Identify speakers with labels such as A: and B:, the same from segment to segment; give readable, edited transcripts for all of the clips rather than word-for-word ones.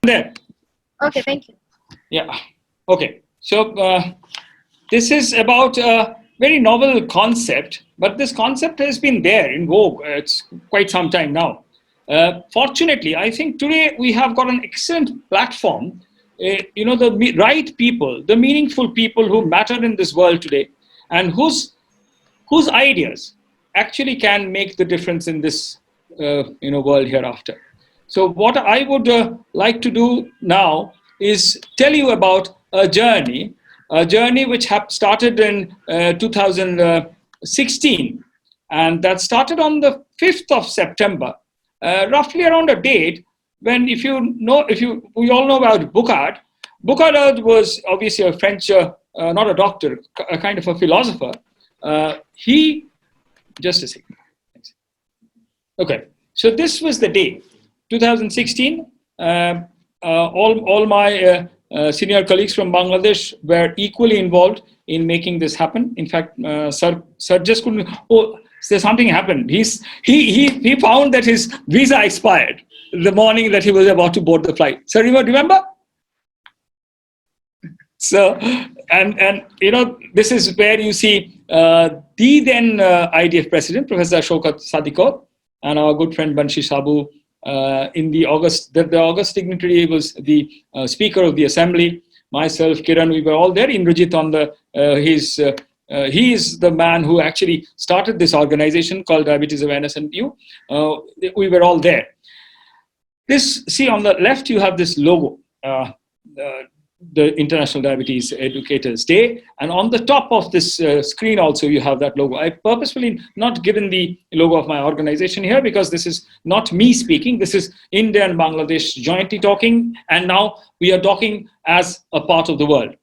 A: There.
B: Okay, thank you.
A: Yeah. Okay. So this is about a very novel concept, but this concept has been there in vogue. It's quite some time now. Fortunately, I think today we have got an excellent platform. The right people, the meaningful people who matter in this world today, and whose ideas actually can make the difference in this world hereafter. So what I would like to do now is tell you about a journey which started in 2016, and that started on the 5th of September, roughly around a date when, we all know about Boucard. Boucard was obviously a French, not a doctor, a kind of a philosopher. He, just a second. Okay, so this was the day, 2016. All my senior colleagues from Bangladesh were equally involved in making this happen. In fact, Sir just couldn't. Oh, there's something happened. He found that his visa expired the morning that he was about to board the flight. Sir, you remember? So, and this is where you see the then IDF president, Professor Shaukat Sadikot, and our good friend Banshi Sabu. In the August dignitary was the Speaker of the Assembly. Myself, Kiran, we were all there. Indrajit on the he is the man who actually started this organization called Diabetes Awareness and You. We were all there. See on the left, you have this logo. The International Diabetes Educators Day, and on the top of this screen also you have that logo. I purposefully not given the logo of my organization here because this is not me speaking, this is India and Bangladesh jointly talking, and now we are talking as a part of the world.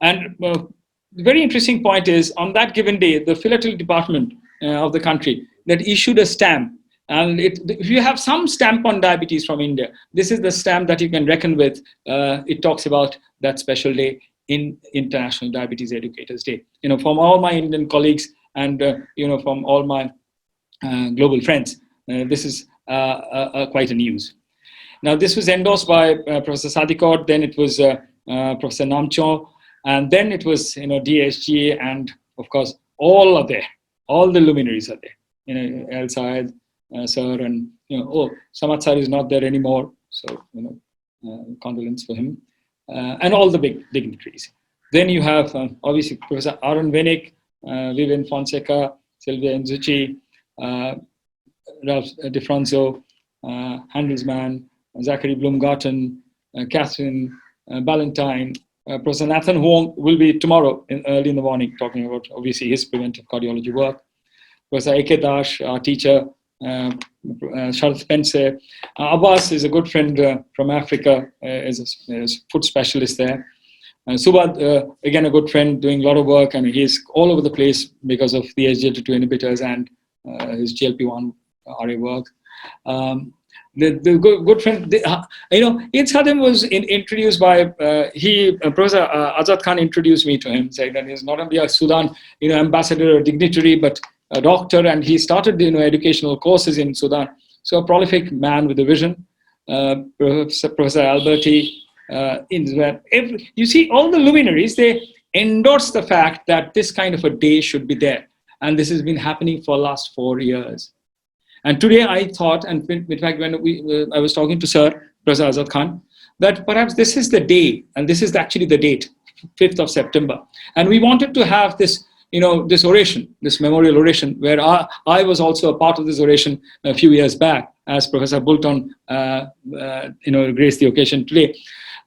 A: And the very interesting point is, on that given day, the philately department of the country that issued a stamp. And if you have some stamp on diabetes from India, this is the stamp that you can reckon with. It talks about that special day in International Diabetes Educators Day. From all my Indian colleagues and from all my global friends, this is quite a news. Now, this was endorsed by Professor Sadikot. Then it was Professor Namcho, and then it was DSG, and of course all are there. All the luminaries are there. El Saed. Sir, and Samad sir is not there anymore, so condolence for him, and all the big dignitaries. Then you have obviously Professor Aaron Venick, Vivian Fonseca, Sylvia Nzuchi, Ralph DeFranzo, Handelsman, Zachary Bloomgarten, Catherine Ballantyne, Professor Nathan Huang will be tomorrow early in the morning talking about obviously his preventive cardiology work. Professor Eke Dash, our teacher. Charles Spencer. Abbas is a good friend from Africa, is a food specialist there. Subad, again, a good friend doing a lot of work, and he's all over the place because of the SGLT2 inhibitors and his GLP-1 RA work. The good friend, Eid Khadim was introduced by, Professor Azad Khan introduced me to him, saying that he's not only a Sudan ambassador or dignitary, but a doctor, and he started educational courses in Sudan. So a prolific man with a vision. Professor Alberti, you see all the luminaries, they endorse the fact that this kind of a day should be there, and this has been happening for the last 4 years. And today I thought, and in fact when I was talking to Sir Professor Azad Khan, that perhaps this is the day, and this is actually the date, 5th of September, and we wanted to have this this oration, this memorial oration, where I was also a part of this oration a few years back, as Professor Bolton, graced the occasion today.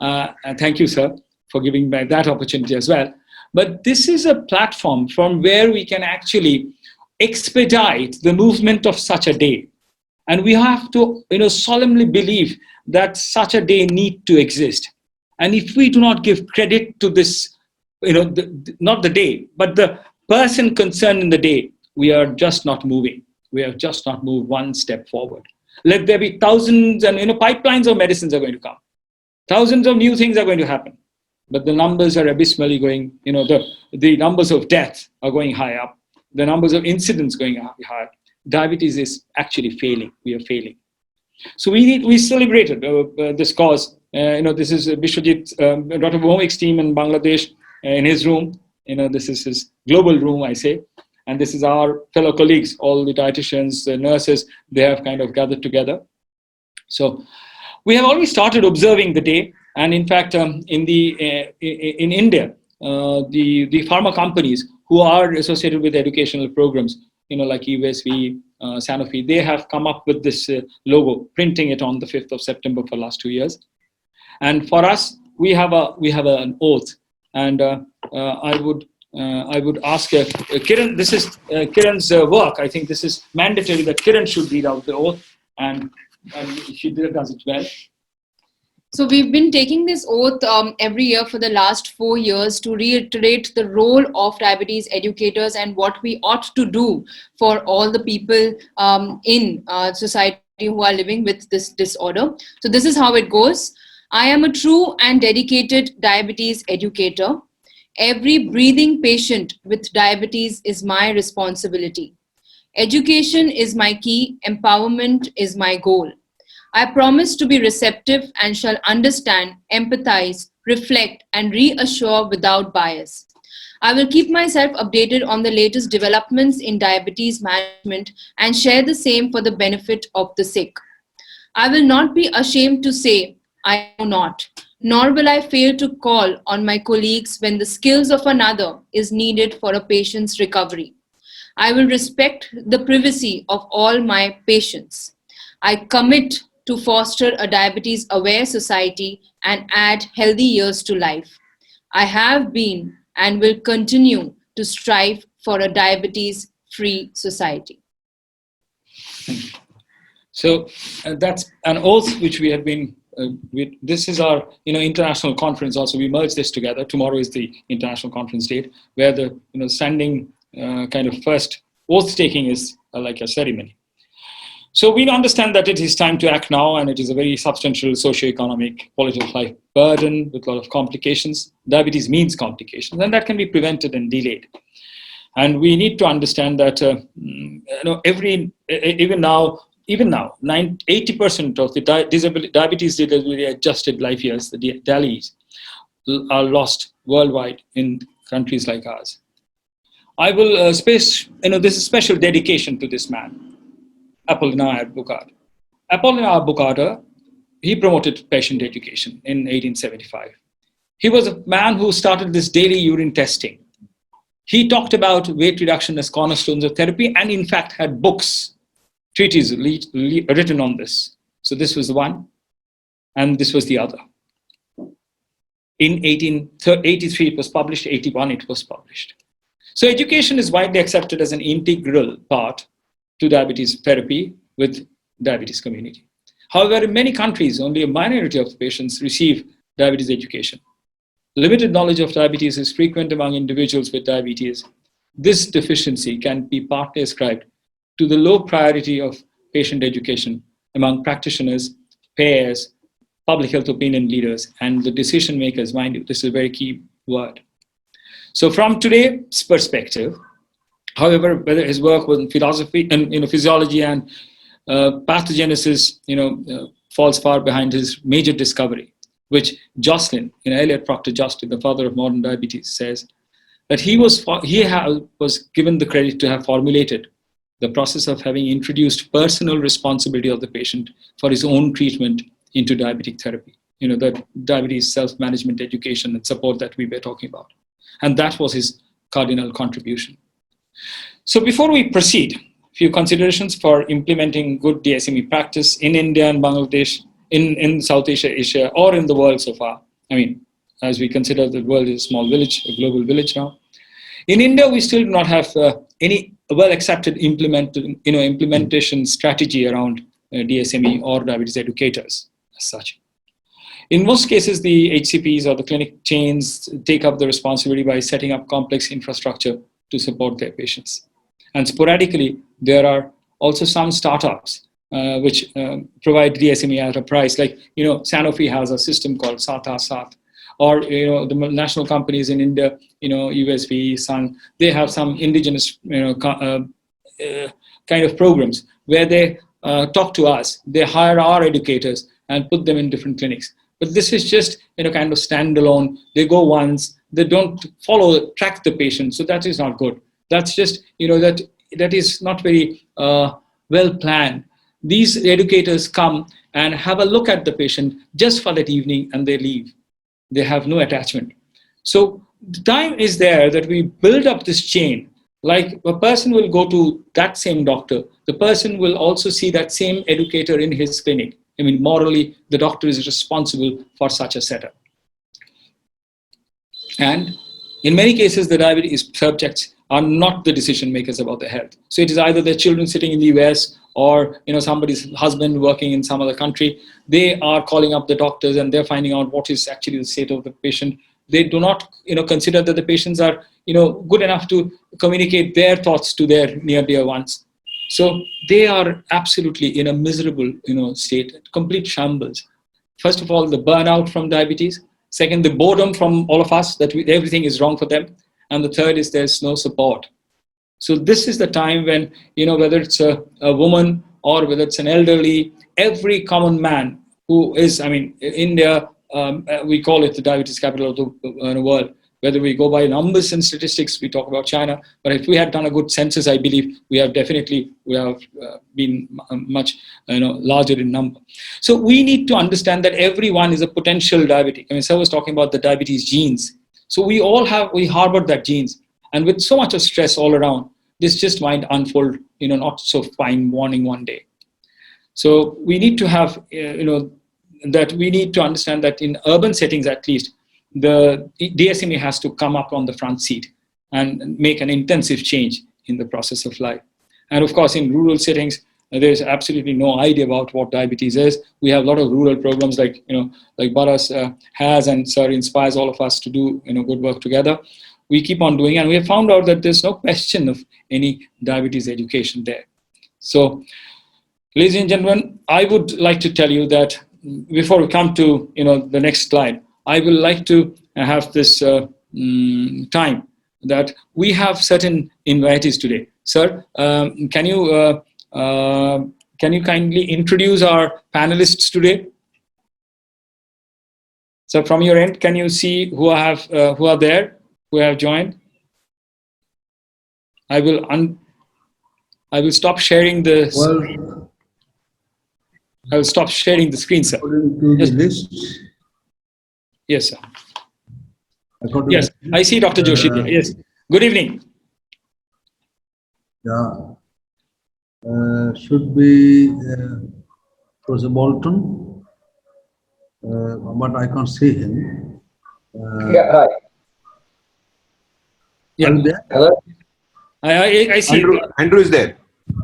A: And thank you, sir, for giving me that opportunity as well. But this is a platform from where we can actually expedite the movement of such a day. And we have to, solemnly believe that such a day needs to exist. And if we do not give credit to this, not the day, but the person concerned in the day, we are just not moving. We have just not moved one step forward. Let there be thousands and pipelines of medicines are going to come. Thousands of new things are going to happen. But the numbers are abysmally going, the numbers of deaths are going high up. The numbers of incidents going high. Diabetes is actually failing. We are failing. So we celebrated this cause. This is Bishwajit, Dr. Bhomik's team in Bangladesh in his room. This is his global room, I say. And this is our fellow colleagues, all the dietitians, the nurses, they have kind of gathered together. So we have already started observing the day. And in fact, in India, the pharma companies who are associated with educational programs, like USV, Sanofi, they have come up with this logo, printing it on the 5th of September for the last 2 years. And for us, we have an oath. And I would ask Kiran, this is Kiran's work. I think this is mandatory that Kiran should read out the oath, and she does it well.
B: So we've been taking this oath every year for the last 4 years to reiterate the role of diabetes educators and what we ought to do for all the people in society who are living with this disorder. So this is how it goes. I am a true and dedicated diabetes educator. Every breathing patient with diabetes is my responsibility. Education is my key, empowerment is my goal. I promise to be receptive and shall understand, empathize, reflect, and reassure without bias. I will keep myself updated on the latest developments in diabetes management and share the same for the benefit of the sick. I will not be ashamed to say, I know not, nor will I fail to call on my colleagues when the skills of another is needed for a patient's recovery. I will respect the privacy of all my patients. I commit to foster a diabetes-aware society and add healthy years to life. I have been and will continue to strive for a diabetes-free society.
A: So that's an oath which we have been, this is our international conference also. We merged this together. Tomorrow is the international conference date where the standing kind of first oath taking is like a ceremony. So we understand that it is time to act now, and it is a very substantial socio-economic, quality of life burden with a lot of complications. Diabetes means complications, and that can be prevented and delayed. And we need to understand that even now, 80% of the diabetes disability adjusted life years, the DALYs, are lost worldwide in countries like ours. I will this is special dedication to this man, Apollinaire Boucard. Apollinaire Boucard, he promoted patient education in 1875. He was a man who started this daily urine testing. He talked about weight reduction as cornerstones of therapy, and in fact had books, treatises written on this. So this was the one, and this was the other. In 1883 it was published, 81 it was published. So education is widely accepted as an integral part to diabetes therapy with diabetes community. However, in many countries, only a minority of patients receive diabetes education. Limited knowledge of diabetes is frequent among individuals with diabetes. This deficiency can be partly ascribed to the low priority of patient education among practitioners, payers, public health opinion leaders, and the decision makers. Mind you, this is a very key word. So from today's perspective, however, whether his work with philosophy and physiology and pathogenesis, falls far behind his major discovery, which Jocelyn, Elliot Proctor Jocelyn, the father of modern diabetes, says that he was given the credit to have formulated the process of having introduced personal responsibility of the patient for his own treatment into diabetic therapy. The diabetes self-management education and support that we were talking about. And that was his cardinal contribution. So before we proceed, a few considerations for implementing good DSME practice in India and Bangladesh, in South Asia, or in the world so far. I mean, as we consider the world is a small village, a global village now. In India, we still do not have any well-accepted implementation strategy around DSME or diabetes educators as such. In most cases, the HCPs or the clinic chains take up the responsibility by setting up complex infrastructure to support their patients. And sporadically, there are also some startups which provide DSME at a price. Like, Sanofi has a system called Sata Sat, or the national companies in India, USV, Sun, they have some indigenous kind of programs where they talk to us. They hire our educators and put them in different clinics. But this is just kind of standalone. They go once, they don't track the patient. So that is not good. That's just, that is not very well planned. These educators come and have a look at the patient just for that evening and they leave. They have no attachment. So the time is there that we build up this chain. Like a person will go to that same doctor, the person will also see that same educator in his clinic. I mean, morally, the doctor is responsible for such a setup. And in many cases, the diabetes subjects are not the decision makers about their health. So it is either their children sitting in the US or somebody's husband working in some other country. They are calling up the doctors and they're finding out what is actually the state of the patient. They do not consider that the patients are good enough to communicate their thoughts to their near dear ones. So they are absolutely in a miserable state, complete shambles. First of all, the burnout from diabetes. Second, the boredom from all of us that everything is wrong for them. And the third is there's no support. So this is the time when, whether it's a woman or whether it's an elderly, every common man who is, India, we call it the diabetes capital of the world. Whether we go by numbers and statistics, we talk about China. But if we had done a good census, I believe we have been much larger in number. So we need to understand that everyone is a potential diabetic. Sir was talking about the diabetes genes. So we harbor that genes. And with so much of stress all around, this just might unfold, not so fine morning one day. So we need to have, that we need to understand that in urban settings, at least, the DSME has to come up on the front seat and make an intensive change in the process of life. And of course, in rural settings, there's absolutely no idea about what diabetes is. We have a lot of rural programs like BADAS has, and Sir inspires all of us to do good work together. We keep on doing, and we have found out that there's no question of any diabetes education there. So, ladies and gentlemen, I would like to tell you that before we come to the next slide, I will like to have this time that we have certain invitees today. Sir, can you kindly introduce our panelists today? So from your end, can you see who are there, who have joined? I will stop sharing the.
C: Well,
A: I will stop sharing the screen, sir.
C: According to the list.
A: Yes, sir. Yes, I see Dr. Joshi there. Yes. Good evening.
C: Yeah. Should be Professor Bolton, but I can't see him.
D: Yeah, hi.
A: Yeah.
C: Are you there?
D: Hello?
A: I see.
E: Andrew is there.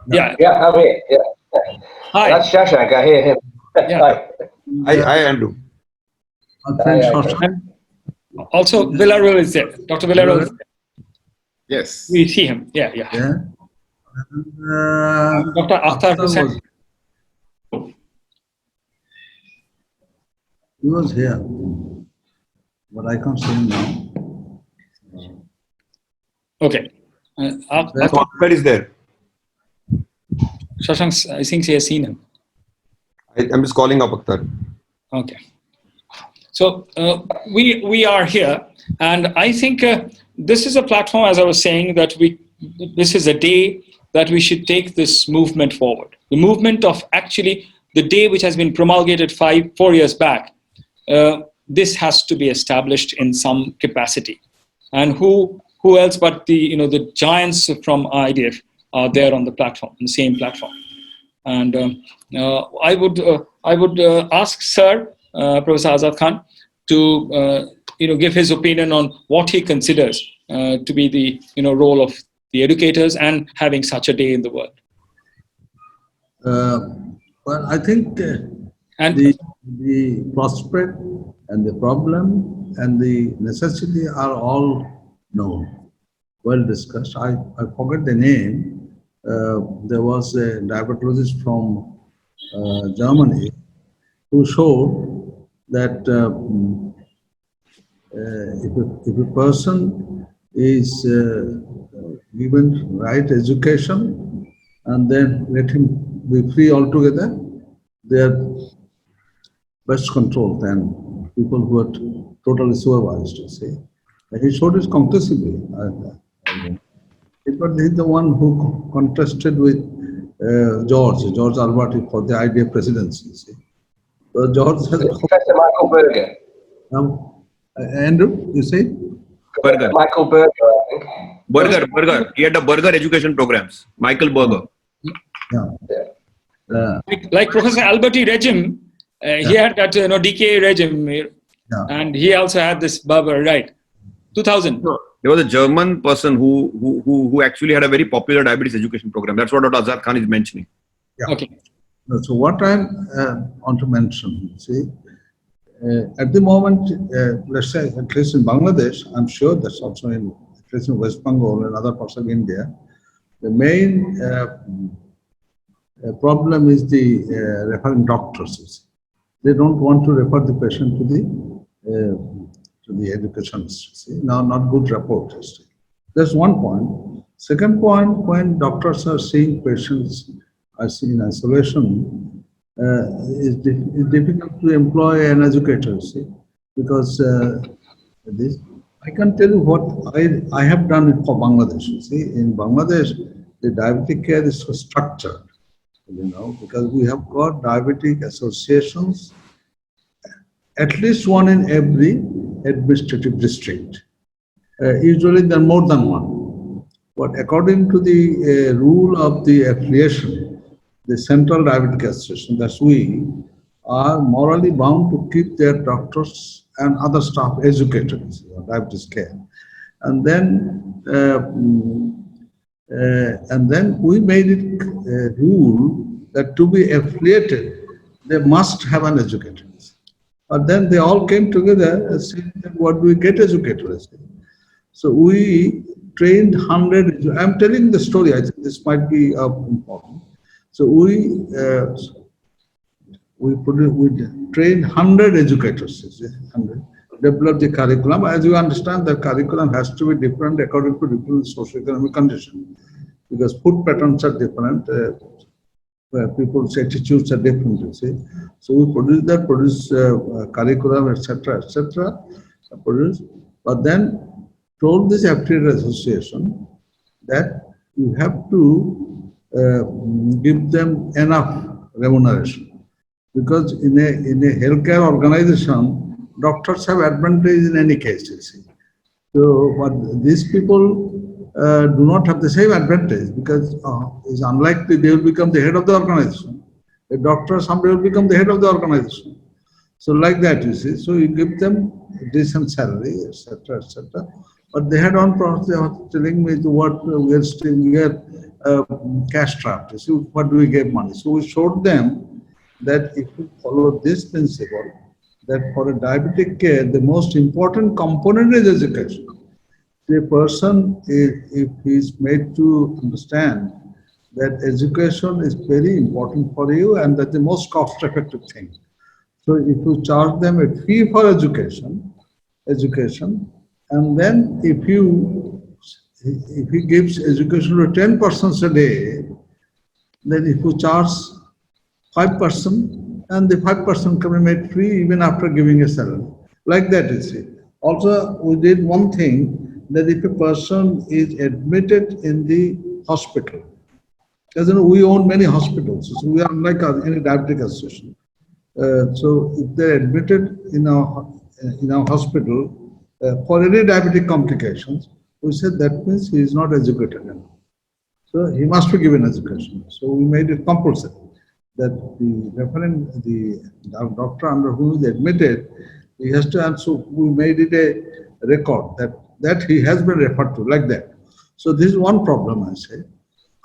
A: Yeah.
D: Yeah, I'm here. Yeah.
A: Hi.
D: That's Shashank. I hear him.
A: Yeah.
E: Hi, Andrew.
C: My friend
D: Yeah,
C: Shashank.
A: Also, Villarreal is there. Dr. Villarreal is there.
E: Yes.
A: We see him. Yeah.
C: Yeah. And,
A: Dr. Akhtar Hussain.
C: He was here, but I can't see him now.
A: Okay.
E: Akhtar is there.
A: Shashank, I think he has seen him.
E: I'm just calling up Akhtar.
A: Okay. So we are here, and I think this is a platform, as I was saying, that this is a day that we should take this movement forward. The movement of actually the day which has been promulgated 4 years back. This has to be established in some capacity, and who else but the giants from IDF are there on the platform, on the same platform. And I would ask Sir Professor Azad Khan to give his opinion on what he considers to be the role of the educators and having such a day in the world.
C: Well, I think the prospect and the problem and the necessity are all known, well discussed. I forget the name. There was a diabetologist from Germany who showed that if a person is given right education and then let him be free altogether. They are best controlled than people who are totally supervised, you see. And he showed it conclusively. But he's the one who contested with George Alberti for the idea presidency, you see. So George has...
D: Professor Michael Berger.
C: Andrew, you say?
E: Berger.
D: Michael Berger, I think.
E: Berger. He had the Berger education programs. Michael Berger.
C: Yeah.
A: Like Professor Alberti regime, he had that DK regime, and he also had this Berger, right? 2000.
E: There was a German person who actually had a very popular diabetes education program. That's what Dr. Azad Khan is mentioning.
C: Yeah.
A: Okay.
C: So what I want to mention, see, at the moment, let's say at least in Bangladesh, I'm sure that's also in at least in West Bengal and other parts of India, the main problem is the referring doctors. You see. They don't want to refer the patient to the educationists. See, now not good rapport. That's one point. Second point, when doctors are seeing patients in isolation, it's difficult to employ an educator, see, because I can tell you what I have done it for Bangladesh. You see, in Bangladesh, the diabetic care is so structured, because we have got diabetic associations, at least one in every administrative district. Usually there are more than one. But according to the rule of the affiliation, the Central Diabetic Association, that's we, are morally bound to keep their doctors and other staff educated in diabetes care. And then we made it a rule that to be affiliated, they must have an educator. But then they all came together and said, what do we get educators? So we trained 100, I'm telling the story, I think this might be important. So we trained 100 educators, 100, developed the curriculum. As you understand, the curriculum has to be different according to different socioeconomic conditions, because food patterns are different, people's attitudes are different, you see. So we produce curriculum, etc., but then told this affiliated association that you have to give them enough remuneration, because in a healthcare organization, doctors have advantage in any case, you see. So, but these people do not have the same advantage, because it's unlikely they will become the head of the organization. A doctor someday will become the head of the organization. So like that, you see. So you give them a decent salary, etc., etc. But they had on process, they were telling me what we are cash strapped. You see, what do we give money? So we showed them that if you follow this principle, that for a diabetic care, the most important component is education. The person, if he is made to understand that education is very important for you and that's the most cost-effective thing. So if you charge them a fee for education, and then if he gives education to 10 persons a day, then if you charge 5 persons, and the 5 persons can be made free even after giving a salary. Like that, you see. Also, we did one thing, that if a person is admitted in the hospital, as you know, we own many hospitals, so we are unlike any diabetic association. So if they're admitted in our hospital for any diabetic complications, we said that means he is not educated enough. So he must be given education. So we made it compulsory that the doctor under whom is admitted, he has to answer. We made it a record that he has been referred to, like that. So this is one problem, I say.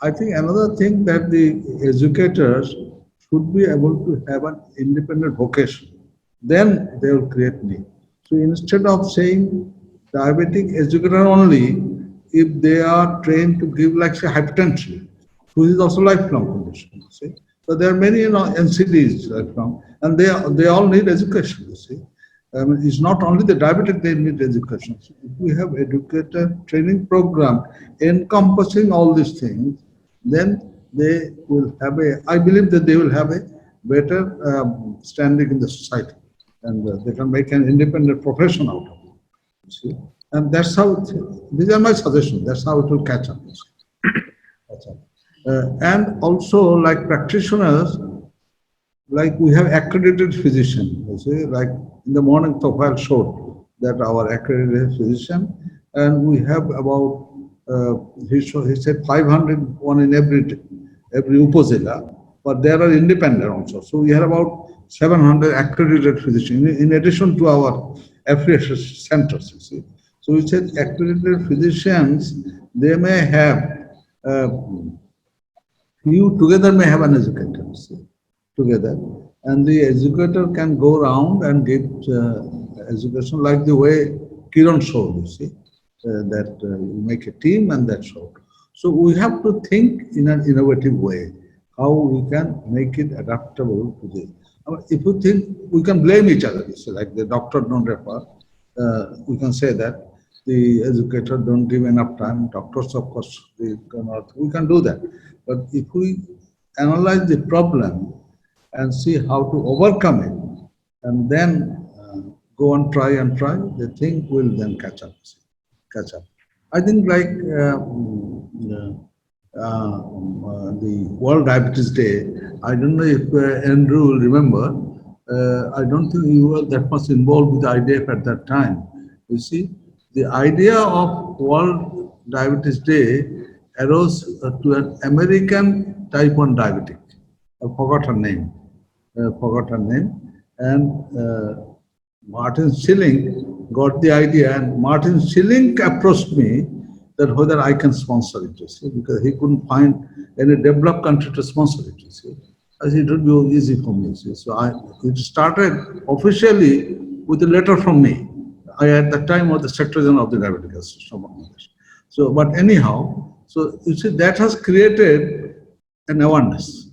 C: I think another thing that the educators should be able to have an independent vocation. Then they will create need. So instead of saying diabetic educator only, if they are trained to give, like say, hypertension, which is also lifelong condition, you see. So there are many NCDs lifelong, and they all need education, you see. It's not only the diabetic they need education. So if we have educator training program encompassing all these things, then they will have I believe that they will have a better standing in the society, and they can make an independent profession out of it. You see? And that's how, these are my suggestions, that's how it will catch up. Catch up. And also, like practitioners, like we have accredited physician, you see, like in the morning profile showed that our accredited physician, and we have about, he said 500 one in every upazila, but there are independent also. So we have about 700 accredited physicians in addition to our affiliation centers, you see. So we said accredited physicians, they may have, you together may have an educator, you see, together, and the educator can go around and give education like the way Kiran showed, you see, that you make a team and that showed. So we have to think in an innovative way how we can make it adaptable to this. If you think, we can blame each other, you see, like the doctor don't refer, we can say that the educator don't give enough time, doctors of course they cannot, we can do that. But if we analyze the problem and see how to overcome it, and then go and try, the thing will then catch up. Catch up. I think like the World Diabetes Day, I don't know if Andrew will remember, I don't think you were that much involved with the IDF at that time. You see, the idea of World Diabetes Day arose to an American type 1 diabetic. I forgot her name. And Martin Schilling got the idea, and Martin Schilling approached me that whether I can sponsor it, you see, because he couldn't find any developed country to sponsor it, you see. I said, it would be easy for me, you see. So it started officially with a letter from me. I at that time was the Secretary General of the Diabetic Association of Bangladesh. So, but anyhow, so you see, that has created an awareness.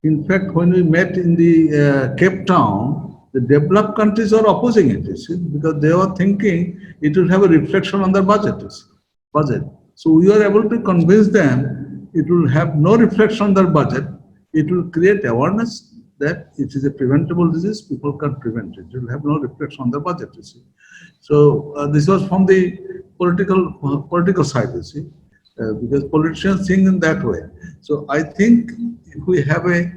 C: In fact, when we met in the Cape Town, the developed countries are opposing it, you see, because they were thinking it will have a reflection on their budget, you see, budget. So we were able to convince them it will have no reflection on their budget. It will create awareness that it is a preventable disease, people can prevent it. It will have no reflection on their budget, you see. So this was from the political side, you see, because politicians think in that way. So I think if we have a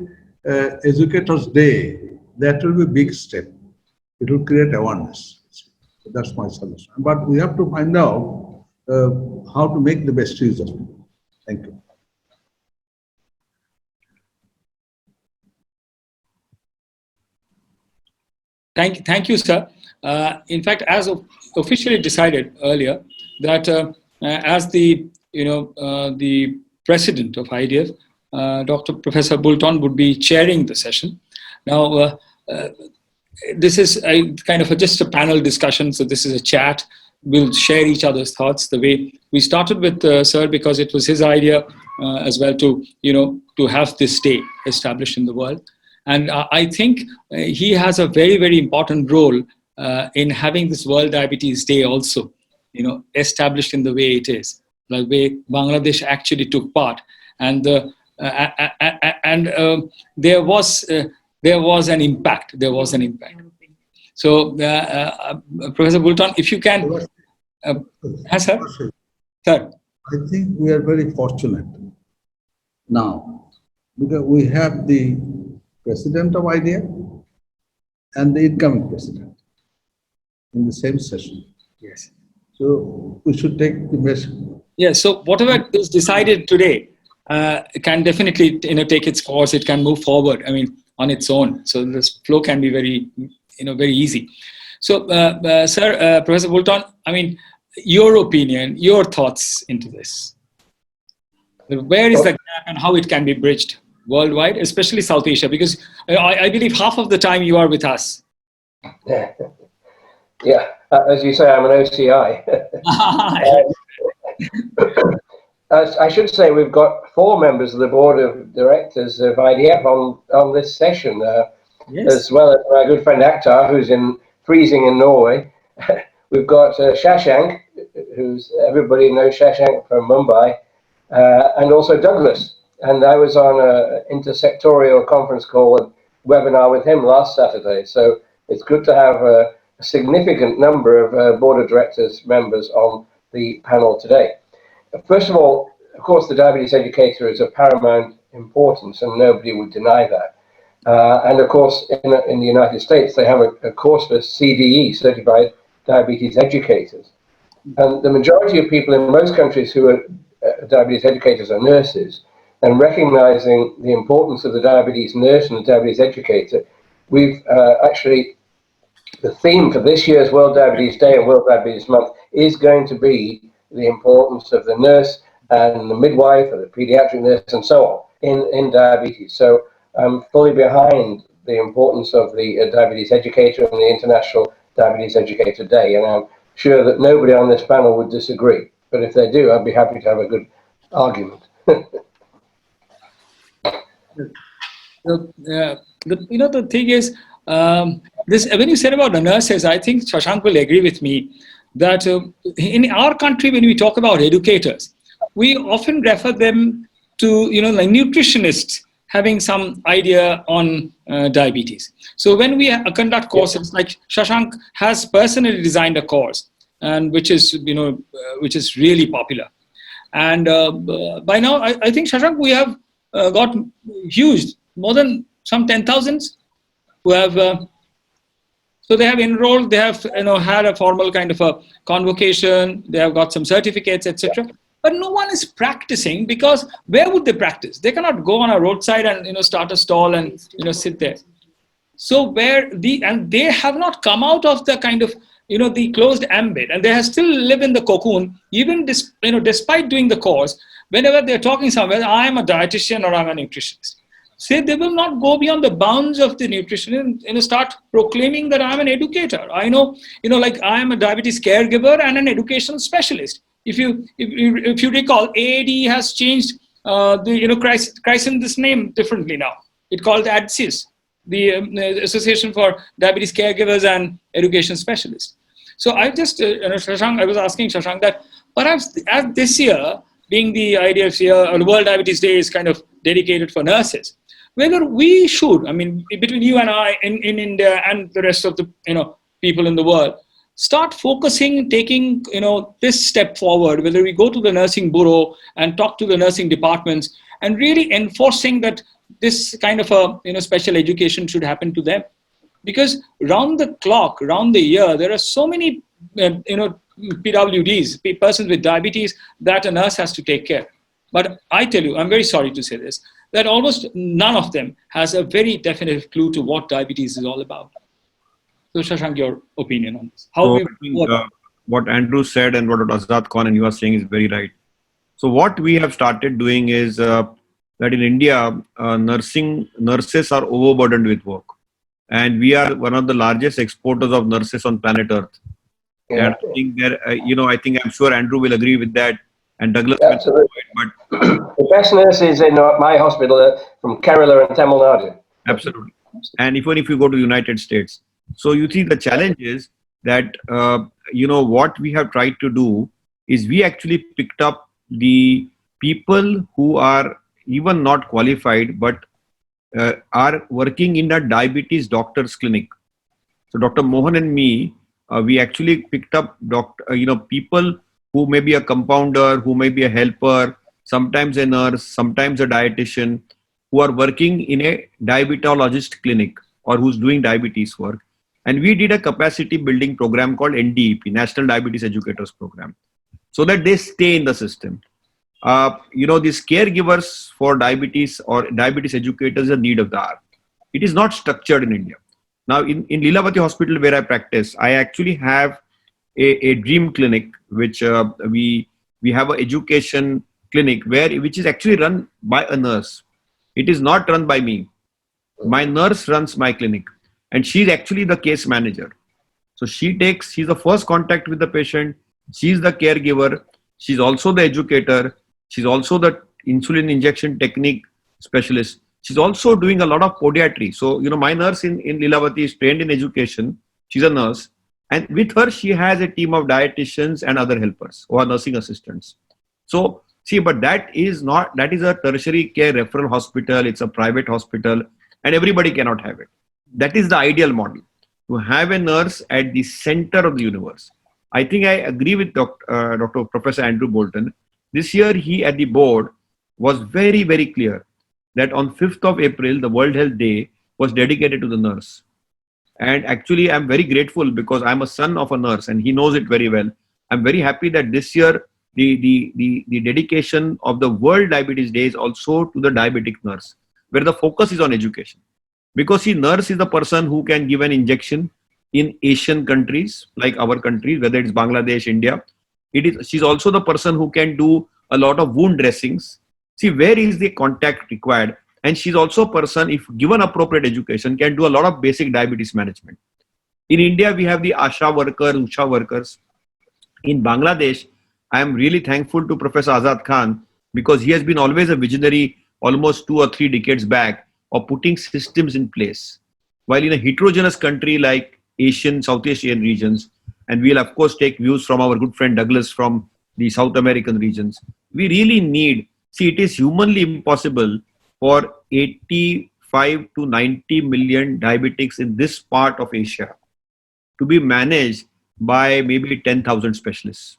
C: educators' day, that will be a big step. It will create awareness. So that's my suggestion. But we have to find out how to make the best use of it. Thank you.
A: Thank you, sir. In fact, as officially decided earlier, that as the the president of IDF, Dr. Professor Bulton would be chairing the session. Now, this is kind of just a panel discussion, so this is a chat. We'll share each other's thoughts. The way we started with Sir, because it was his idea as well to to have this day established in the world. And I think he has a very, very important role in having this World Diabetes Day also, established in the way it is, the way Bangladesh actually took part, and there was an impact. There was an impact. So, Professor Bulton, if you can, sir. Sir.
C: I think we are very fortunate now because we have the president of IDEA and the incoming president in the same session.
A: Yes.
C: So we should take the best.
A: Yes. So whatever is decided today can definitely take its course. It can move forward. I mean, on its own. So this flow can be very very easy. So, Sir, Professor Bulton, I mean, your opinion, your thoughts into this. Where is the gap and how it can be bridged worldwide, especially South Asia? Because I believe half of the time you are with us.
D: Yeah, as you say, I'm an OCI. I should say we've got 4 members of the board of directors of IDF on this session, yes. As well as my good friend Akhtar, who's freezing in Norway. We've got Shashank, who's everybody knows Shashank from Mumbai, and also Douglas, and I was on an intersectorial conference call and webinar with him last Saturday. So it's good to have a significant number of board of directors members on the panel today. First of all, of course, the diabetes educator is of paramount importance, and nobody would deny that. And of course, in the United States, they have a course for CDE, Certified Diabetes Educators. And the majority of people in most countries who are diabetes educators are nurses. And recognizing the importance of the diabetes nurse and the diabetes educator, we've actually, the theme for this year's World Diabetes Day and World Diabetes Month is going to be the importance of the nurse and the midwife and the pediatric nurse and so on in diabetes. So I'm fully behind the importance of the diabetes educator and the International Diabetes Educator Day, and I'm sure that nobody on this panel would disagree. But if they do, I'd be happy to have a good argument.
A: The thing is, this when you said about the nurses, I think Shashank will agree with me that in our country, when we talk about educators, we often refer them to like nutritionists having some idea on diabetes. So when we conduct courses, like Shashank has personally designed a course, and which is really popular. And by now, I think Shashank, we have got huge, more than some 10,000 who have. So they have enrolled. They have had a formal kind of a convocation. They have got some certificates, etc. But no one is practicing, because where would they practice? They cannot go on a roadside and start a stall and sit there. So and they have not come out of the kind of the closed ambit, and they have still live in the cocoon. Even despite doing the course, whenever they're talking somewhere, I am a dietitian or I'm a nutritionist. Say they will not go beyond the bounds of the nutrition and start proclaiming that I'm an educator. I know, like I am a diabetes caregiver and an educational specialist. If you recall, AAD has changed christened this name differently now. It's called ADSIS, the Association for Diabetes Caregivers and Education Specialists. So I just, Shashank, I was asking Shashank that perhaps as this year, being the idea of the World Diabetes Day is kind of dedicated for nurses, whether we should, I mean, between you and I in India and the rest of the people in the world, start focusing, taking this step forward, whether we go to the nursing bureau and talk to the nursing departments and really enforcing that this kind of a special education should happen to them. Because round the clock, round the year, there are so many PWDs, persons with diabetes, that a nurse has to take care. But I tell you, I'm very sorry to say this, that almost none of them has a very definite clue to what diabetes is all about. So Shashank, your opinion on this?
E: What Andrew said and what Azad Khan and you are saying is very right. So what we have started doing is that in India, nurses are overburdened with work. And we are one of the largest exporters of nurses on planet Earth.
D: Yeah.
E: And I think I'm sure Andrew will agree with that. And Douglas
D: Absolutely.
E: will, but
D: the best nurses in my hospital from Kerala and Tamil Nadu.
E: Absolutely. And even if you go to the United States. So you see the challenge is that, what we have tried to do is we actually picked up the people who are even not qualified, but are working in a diabetes doctor's clinic. So Dr. Mohan and me, we actually picked up people who may be a compounder, who may be a helper, sometimes a nurse, sometimes a dietitian, who are working in a diabetologist clinic or who's doing diabetes work. And we did a capacity building program called NDEP, National Diabetes Educators Program, so that they stay in the system. These caregivers for diabetes or diabetes educators are need of the hour. It is not structured in India. Now, in Lilavati Hospital, where I practice, I actually have a dream clinic, which we have an education clinic which is actually run by a nurse. It is not run by me. My nurse runs my clinic, and she's actually the case manager. So she's the first contact with the patient. She's the caregiver. She's also the educator. She's also the insulin injection technique specialist. She's also doing a lot of podiatry. So, my nurse in Lilavati is trained in education. She's a nurse. And with her, she has a team of dietitians and other helpers who are nursing assistants. So See, but that is a tertiary care referral hospital, it's a private hospital, and everybody cannot have it. That is the ideal model, to have a nurse at the center of the universe. I think I agree with Dr. Professor Andrew Bolton. This year, he at the board was very, very clear that on 5th of April, the World Health Day was dedicated to the nurse. And actually, I'm very grateful because I'm a son of a nurse and he knows it very well. I'm very happy that this year, the dedication of the World Diabetes Day is also to the diabetic nurse, where the focus is on education. Because see, nurse is the person who can give an injection in Asian countries like our countries, whether it's Bangladesh, India. She's also the person who can do a lot of wound dressings. See, where is the contact required? And she's also a person, if given appropriate education, can do a lot of basic diabetes management. In India, we have the ASHA workers, USHA workers. In Bangladesh, I am really thankful to Professor Azad Khan because he has been always a visionary almost 2 or 3 decades back of putting systems in place. While in a heterogeneous country like South Asian regions, and we'll of course take views from our good friend Douglas from the South American regions, we really need, see, it is humanly impossible for 85 to 90 million diabetics in this part of Asia to be managed by maybe 10,000 specialists.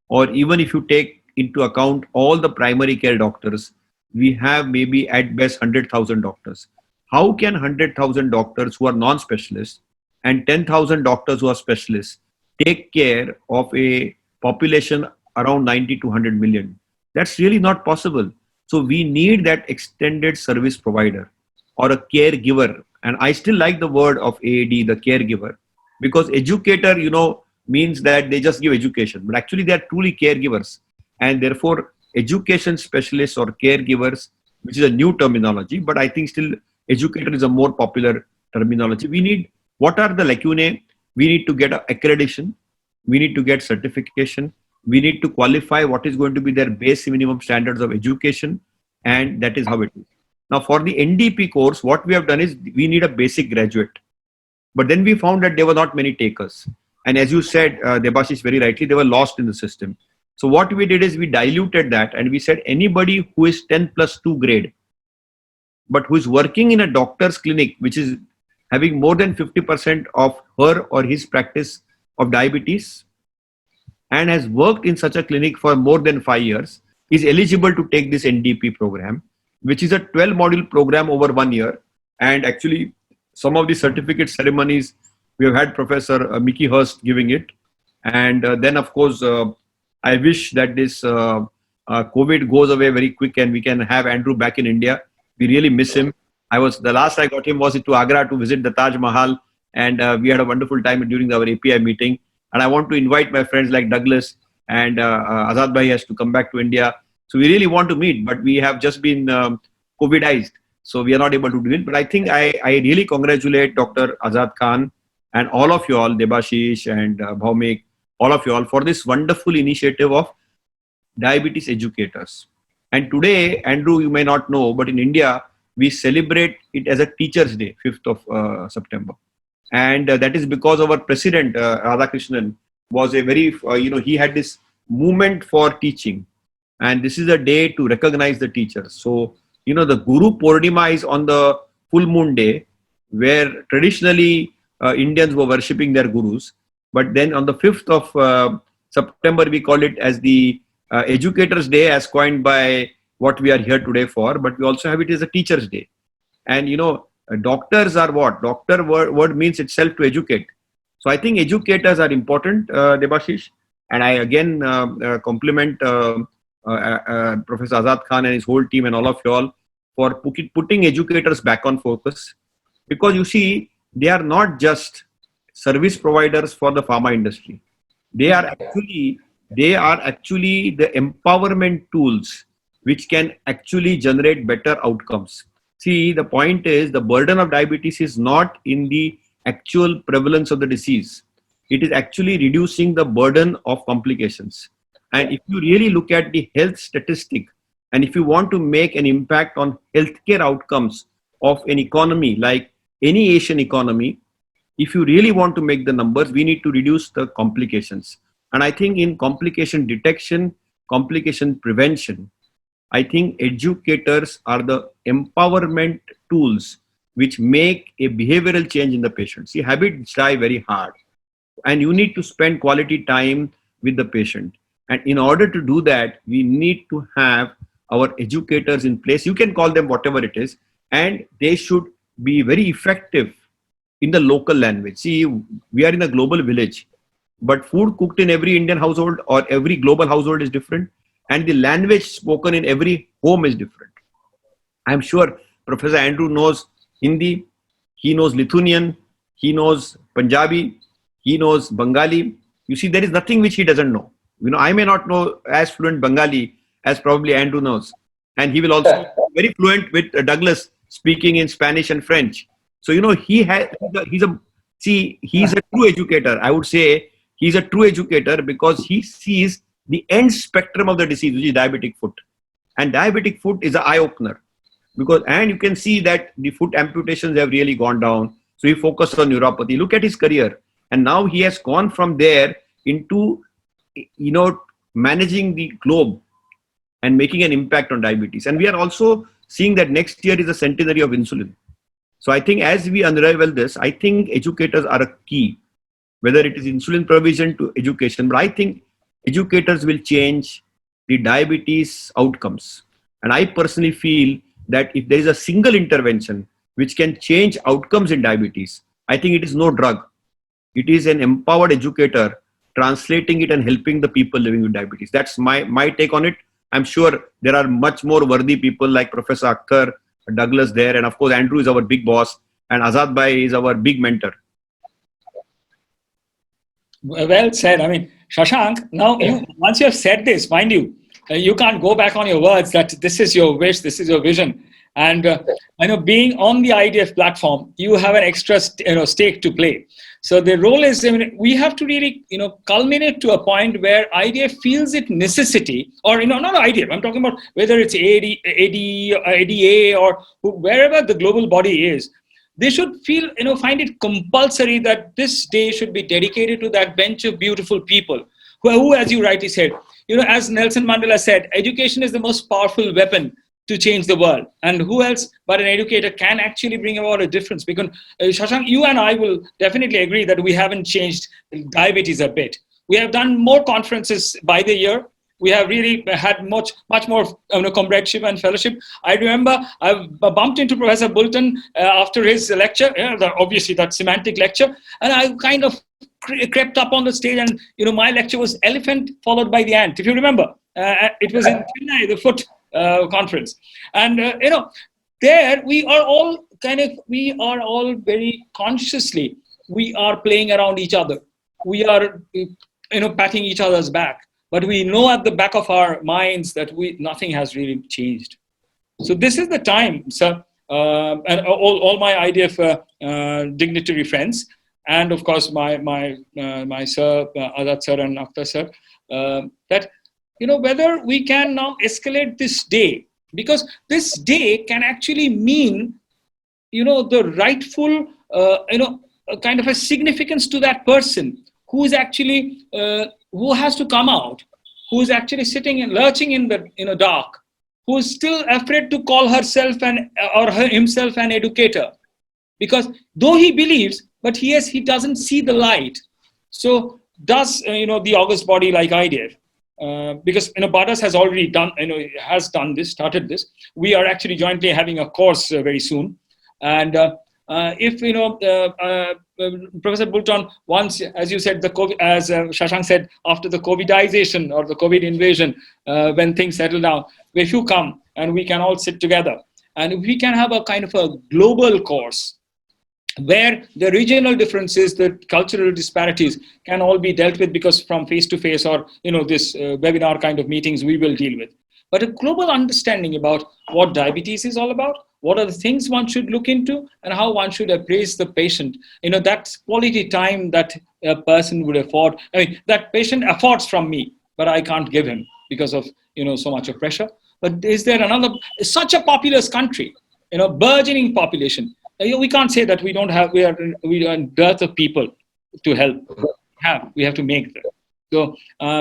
E: Or even if you take into account all the primary care doctors, we have maybe at best 100,000 doctors. How can 100,000 doctors who are non-specialists and 10,000 doctors who are specialists take care of a population around 90 to 100 million? That's really not possible. So we need that extended service provider or a caregiver. And I still like the word of AAD, the caregiver, because educator, means that they just give education, but actually they are truly caregivers. And therefore, education specialists or caregivers, which is a new terminology, but I think still educator is a more popular terminology. We need, what are the lacunae? We need to get accreditation. We need to get certification. We need to qualify what is going to be their base minimum standards of education. And that is how it is. Now for the NDP course, what we have done is we need a basic graduate. But then we found that there were not many takers. And as you said, Debasis very rightly, they were lost in the system. So what we did is we diluted that and we said anybody who is 10+2 grade, but who is working in a doctor's clinic, which is having more than 50% of her or his practice of diabetes and has worked in such a clinic for more than 5 years, is eligible to take this NDP program, which is a 12-module program over 1 year. And actually, some of the certificate ceremonies, we have had Professor Mickey Hurst giving it. And then, of course, I wish that this COVID goes away very quick and we can have Andrew back in India. We really miss him. The last I got him was to Agra to visit the Taj Mahal. And we had a wonderful time during our API meeting. And I want to invite my friends like Douglas and Azad Bhai has to come back to India. So we really want to meet, but we have just been COVIDized. So we are not able to do it. But I think I really congratulate Dr. Azad Khan and all of you all, Debashish and Bhaumik, all of you all for this wonderful initiative of diabetes educators. And today, Andrew, you may not know, but in India, we celebrate it as a Teachers' Day, 5th of September. And that is because our president, Radhakrishnan, was a very, he had this movement for teaching. And this is a day to recognize the teachers. So, the Guru Purnima is on the full moon day, where traditionally Indians were worshipping their gurus. But then on the 5th of September, we call it as the Educators' Day, as coined by what we are here today for. But we also have it as a Teachers' Day. And, doctors are what? Doctor word means itself to educate. So I think educators are important, Debashish. And I again compliment Professor Azad Khan and his whole team and all of you all for putting educators back on focus. Because you see, they are not just service providers for the pharma industry. They are actually the empowerment tools which can actually generate better outcomes. See, the point is the burden of diabetes is not in the actual prevalence of the disease. It is actually reducing the burden of complications. And if you really look at the health statistic, and if you want to make an impact on healthcare outcomes of an economy like any Asian economy, if you really want to make the numbers, we need to reduce the complications. And I think in complication detection, complication prevention, I think educators are the empowerment tools which make a behavioral change in the patient. See, habits die very hard, and you need to spend quality time with the patient. And in order to do that, we need to have our educators in place. You can call them whatever it is, and they should be very effective in the local language. See, we are in a global village, but food cooked in every Indian household or every global household is different, and the language spoken in every home is different. I'm sure Professor Andrew knows Hindi, he knows Lithuanian, he knows Punjabi, he knows Bengali. You see, there is nothing which he doesn't know. You know, I may not know as fluent Bengali as probably Andrew knows. And he will also be very fluent with Douglas speaking in Spanish and French. So, you know, he's a true educator. I would say he's a true educator because he sees the end spectrum of the disease, which is diabetic foot. And diabetic foot is an eye-opener. And you can see that the foot amputations have really gone down. So he focused on neuropathy. Look at his career. And now he has gone from there into, you know, managing the globe and making an impact on diabetes. And we are also seeing that next year is the centenary of insulin. So I think as we unravel this, I think educators are a key, whether it is insulin provision to education. But I think educators will change the diabetes outcomes. And I personally feel that if there is a single intervention which can change outcomes in diabetes, I think it is no drug. It is an empowered educator translating it and helping the people living with diabetes. That's my take on it. I'm sure there are much more worthy people like Professor Akhtar, Douglas there, and of course Andrew is our big boss, and Azad Bhai is our big mentor.
A: Well said. I mean, Shashank, now once you have said this, mind you, you can't go back on your words that this is your wish, this is your vision. And I know being on the IDF platform, you have an extra stake to play. So the role is, I mean, we have to really, culminate to a point where IDF feels it necessity, or, not IDF, I'm talking about whether it's ADA or wherever the global body is, they should feel, find it compulsory that this day should be dedicated to that bench of beautiful people who, as you rightly said, as Nelson Mandela said, education is the most powerful weapon to change the world. And who else but an educator can actually bring about a difference? Because Shashank, you and I will definitely agree that we haven't changed diabetes a bit. We have done more conferences by the year. We have really had much more comradeship and fellowship. I remember I bumped into Professor Bulton after his lecture, obviously that semantic lecture, and I kind of crept up on the stage, and my lecture was elephant followed by the ant. If you remember, it was in Chennai, the foot conference, and there we are all very consciously we are playing around each other. We are patting each other's back. But we know at the back of our minds that nothing has really changed. So this is the time, sir, and all my IDF dignitary friends, and of course my sir, Azad sir and Akhtar sir, that whether we can now escalate this day, because this day can actually mean the rightful kind of a significance to that person who is actually who has to come out, who is actually sitting and lurching in the dark, who is still afraid to call herself or himself an educator, because though he believes, but he doesn't see the light. So does the august body like IDF, because BADAS has already done started this. We are actually jointly having a course very soon, and if Professor Bulton, once, as you said, as Shashank said, after the COVIDization or the COVID invasion, when things settle down, if you come and we can all sit together and we can have a kind of a global course where the regional differences, the cultural disparities can all be dealt with, because from face-to-face or this webinar kind of meetings we will deal with. But a global understanding about what diabetes is all about, what are the things one should look into, and how one should appraise the patient. That's quality time that a person would afford. I mean, that patient affords from me, but I can't give him because of, so much of pressure. But is there such a populous country, burgeoning population? We can't say that we are in dearth of people to help. We have to make them. So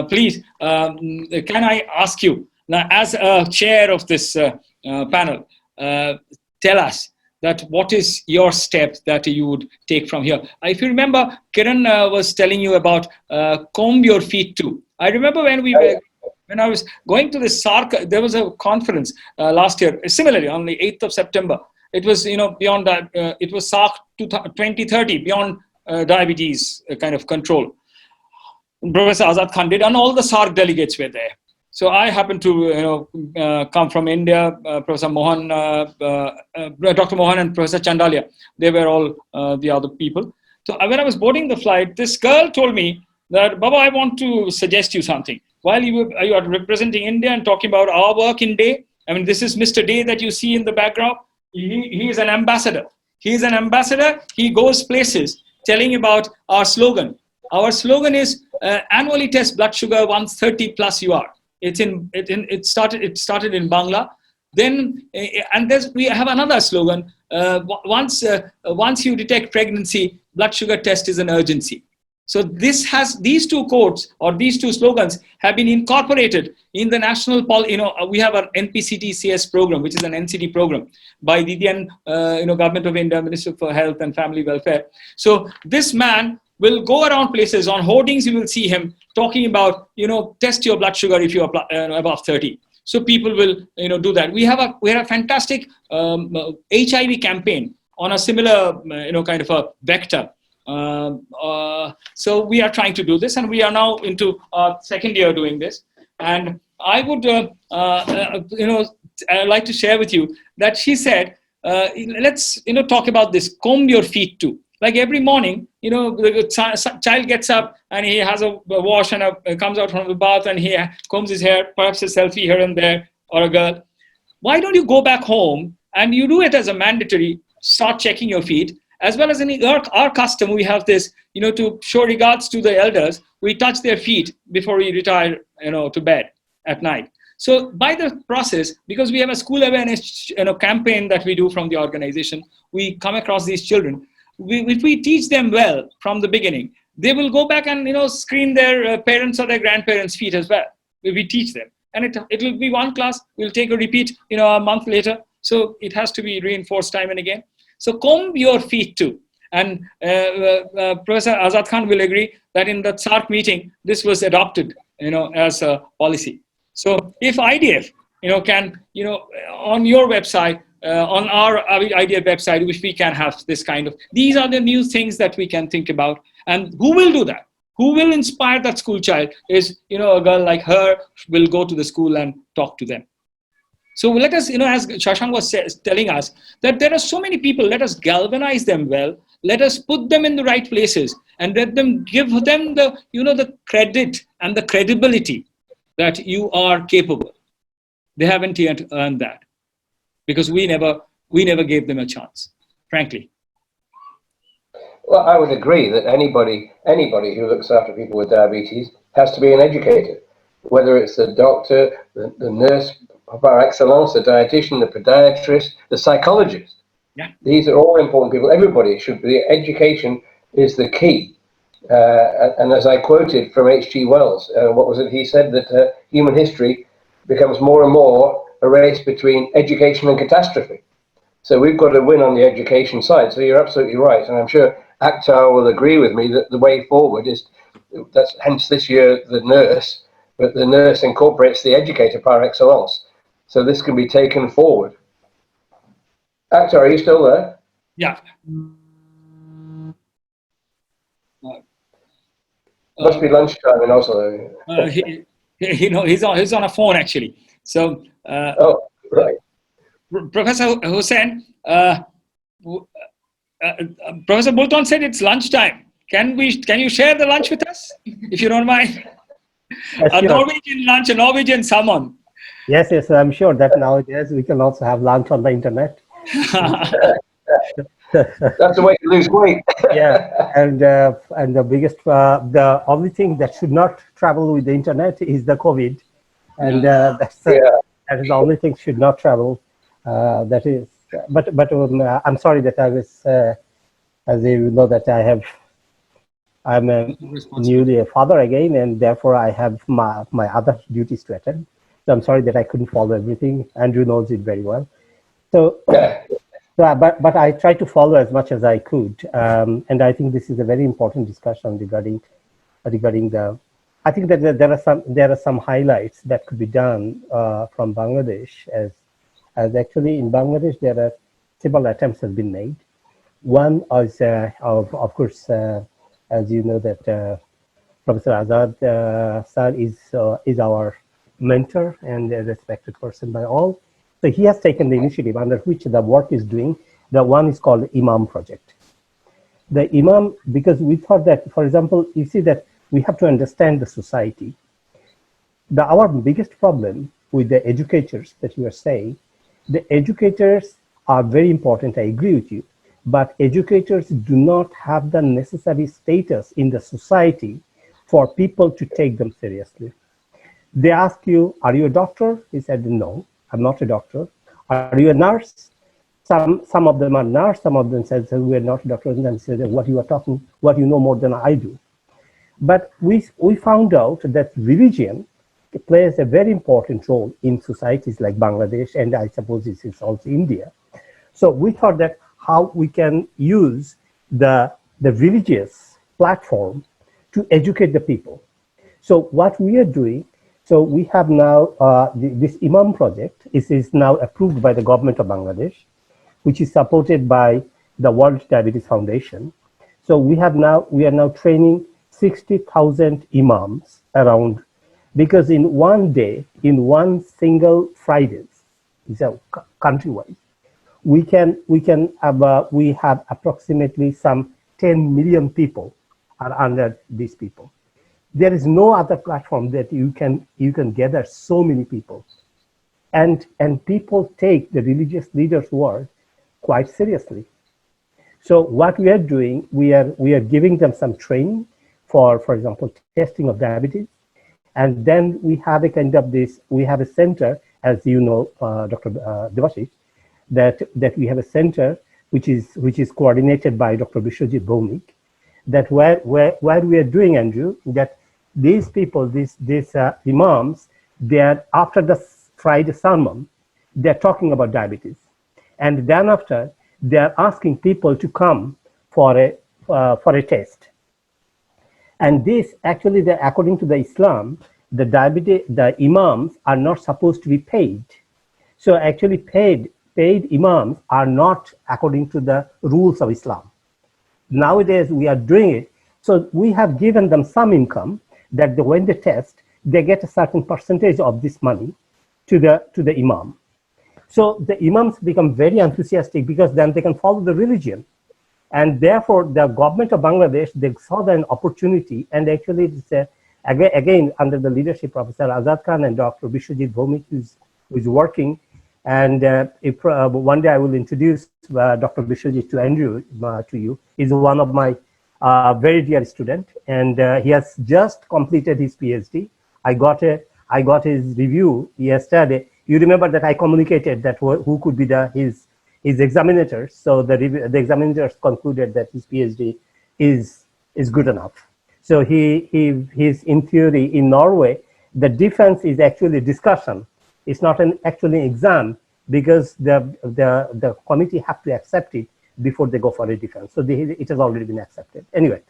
A: please, can I ask you, now, as a chair of this panel, tell us that what is your step that you would take from here? If you remember, Kiran was telling you about comb your feet too. I remember when I was going to the SARC, there was a conference last year, similarly on the 8th of September. It was, beyond that, it was SARC 2030, beyond diabetes kind of control. Professor Azad Khan did, and all the SARC delegates were there. So I happened to, come from India. Professor Mohan, Dr. Mohan, and Professor Chandalia. They were all the other people. So when I was boarding the flight, this girl told me that, Baba, I want to suggest you something. While you are representing India and talking about our work in Day, I mean, this is Mr. Day that you see in the background. He is an ambassador. He is an ambassador. He goes places telling about our slogan. Our slogan is annually test blood sugar 130 plus you are. It started in Bangla. Then we have another slogan. Once you detect pregnancy, blood sugar test is an urgency. So these two quotes or these two slogans have been incorporated in the national we have our NPCT-CS program, which is an NCD program by the then Government of India, Ministry for Health and Family Welfare. So this man will go around places. On hoardings, you will see him talking about, test your blood sugar if you are above 30. So people will, do that. We have a fantastic HIV campaign on a similar, kind of a vector. So we are trying to do this, and we are now into our second year doing this. And I would, I'd like to share with you that she said, let's, talk about this, comb your feet too. Like every morning, the child gets up and he has a wash and comes out from the bath and he combs his hair, perhaps a selfie here and there, or a girl. Why don't you go back home and you do it as a mandatory, start checking your feet, as well as in our custom, we have this, to show regards to the elders, we touch their feet before we retire, to bed at night. So by the process, because we have a school awareness, campaign that we do from the organization, we come across these children. If we teach them well from the beginning, they will go back and screen their parents or their grandparents' feet as well. We teach them, and it will be one class. We'll take a repeat, a month later. So it has to be reinforced time and again. So comb your feet too. And Professor Azad Khan will agree that in the SARC meeting, this was adopted, as a policy. So if IDF, can, on your website, on our IDF website, which we can have this kind of, these are the new things that we can think about. And who will do that? Who will inspire that school child is, a girl like her will go to the school and talk to them. So let us, as Shashank was telling us, that there are so many people, let us galvanize them well, let us put them in the right places, and let them give them the, the credit and the credibility that you are capable. They haven't yet earned that, because we never gave them a chance, frankly.
D: Well, I would agree that anybody who looks after people with diabetes has to be an educator, whether it's the doctor, the nurse par excellence, the dietitian, the podiatrist, the psychologist.
A: Yeah.
D: These are all important people. Everybody should be. Education is the key. And as I quoted from H.G. Wells, what was it? He said that human history becomes more and more a race between education and catastrophe. So we've got to win on the education side. So you're absolutely right. And I'm sure Akhtar will agree with me that the way forward is, that's hence this year the nurse, but the nurse incorporates the educator par excellence. So this can be taken forward. Akhtar, are you still there?
A: Yeah.
D: Must be lunchtime in Oslo.
A: He's on a phone actually. So.
D: Oh, right.
A: Professor Hussain, Professor Bolton said it's lunchtime. Can you share the lunch with us, if you don't mind? A Norwegian lunch, a Norwegian salmon.
F: Yes, I'm sure that nowadays we can also have lunch on the internet.
D: That's the way to lose weight.
F: Yeah, and the biggest, the only thing that should not travel with the internet is the COVID, and that is the only thing should not travel. That is, but I'm sorry that I was, as you know, that I have I'm newly a father again, and therefore I have my other duties to attend. So I'm sorry that I couldn't follow everything. Andrew knows it very well. So, but I tried to follow as much as I could, and I think this is a very important discussion regarding the. I think that there are some highlights that could be done from Bangladesh, as actually in Bangladesh there are several attempts have been made. One is of course, as you know, that Professor Azad sir is our mentor and a respected person by all. So he has taken the initiative under which the work is doing. The one is called Imam Project. The Imam, because we thought that, for example, you see that we have to understand the society. Our biggest problem with the educators that you are saying, the educators are very important, I agree with you, but educators do not have the necessary status in the society for people to take them seriously. They ask you, are you a doctor? He said, no, I'm not a doctor. Are you a nurse? Some of them are nurse, some of them said, we are not doctors, and then said, what you are talking, what you know more than I do. But we found out that religion plays a very important role in societies like Bangladesh, and I suppose this is also India. So we thought that how we can use the religious platform to educate the people. So what we are doing, so we have now this Imam project is now approved by the government of Bangladesh, which is supported by the World Diabetes Foundation. So we are now training 60,000 imams around, because in one day, in one single Fridays, so countrywide, we have approximately some 10 million people are under these people. There is no other platform that you can gather so many people, and people take the religious leaders' word quite seriously. So what we are doing, we are giving them some training for example, testing of diabetes, and then we have a kind of we have a center, as you know, Dr. Debasis, that we have a center which is coordinated by Dr. Bishwajit Bhaumik, that where we are doing, Andrew, that these people, these imams, they are, after the Friday sermon, they're talking about diabetes, and then after they're asking people to come for a test. And this actually, according to the Islam, the imams are not supposed to be paid. So actually, paid imams are not according to the rules of Islam. Nowadays, we are doing it. So we have given them some income that when they test, they get a certain percentage of this money to the imam. So the imams become very enthusiastic because then they can follow the religion. And therefore, the government of Bangladesh, they saw an opportunity, and actually, it's again under the leadership of Professor Azad Khan and Dr. Bishwajit Bhaumik, who is working. And one day I will introduce Dr. Bishwajit to Andrew, to you. He's one of my very dear student, and he has just completed his PhD. I got his review yesterday. You remember that I communicated that who could be his examinators. So the examinators concluded that his PhD is good enough. So he's in theory in Norway. The defense is actually discussion. It's not actually an exam, because the committee have to accept it before they go for a defense. So it has already been accepted. Anyway,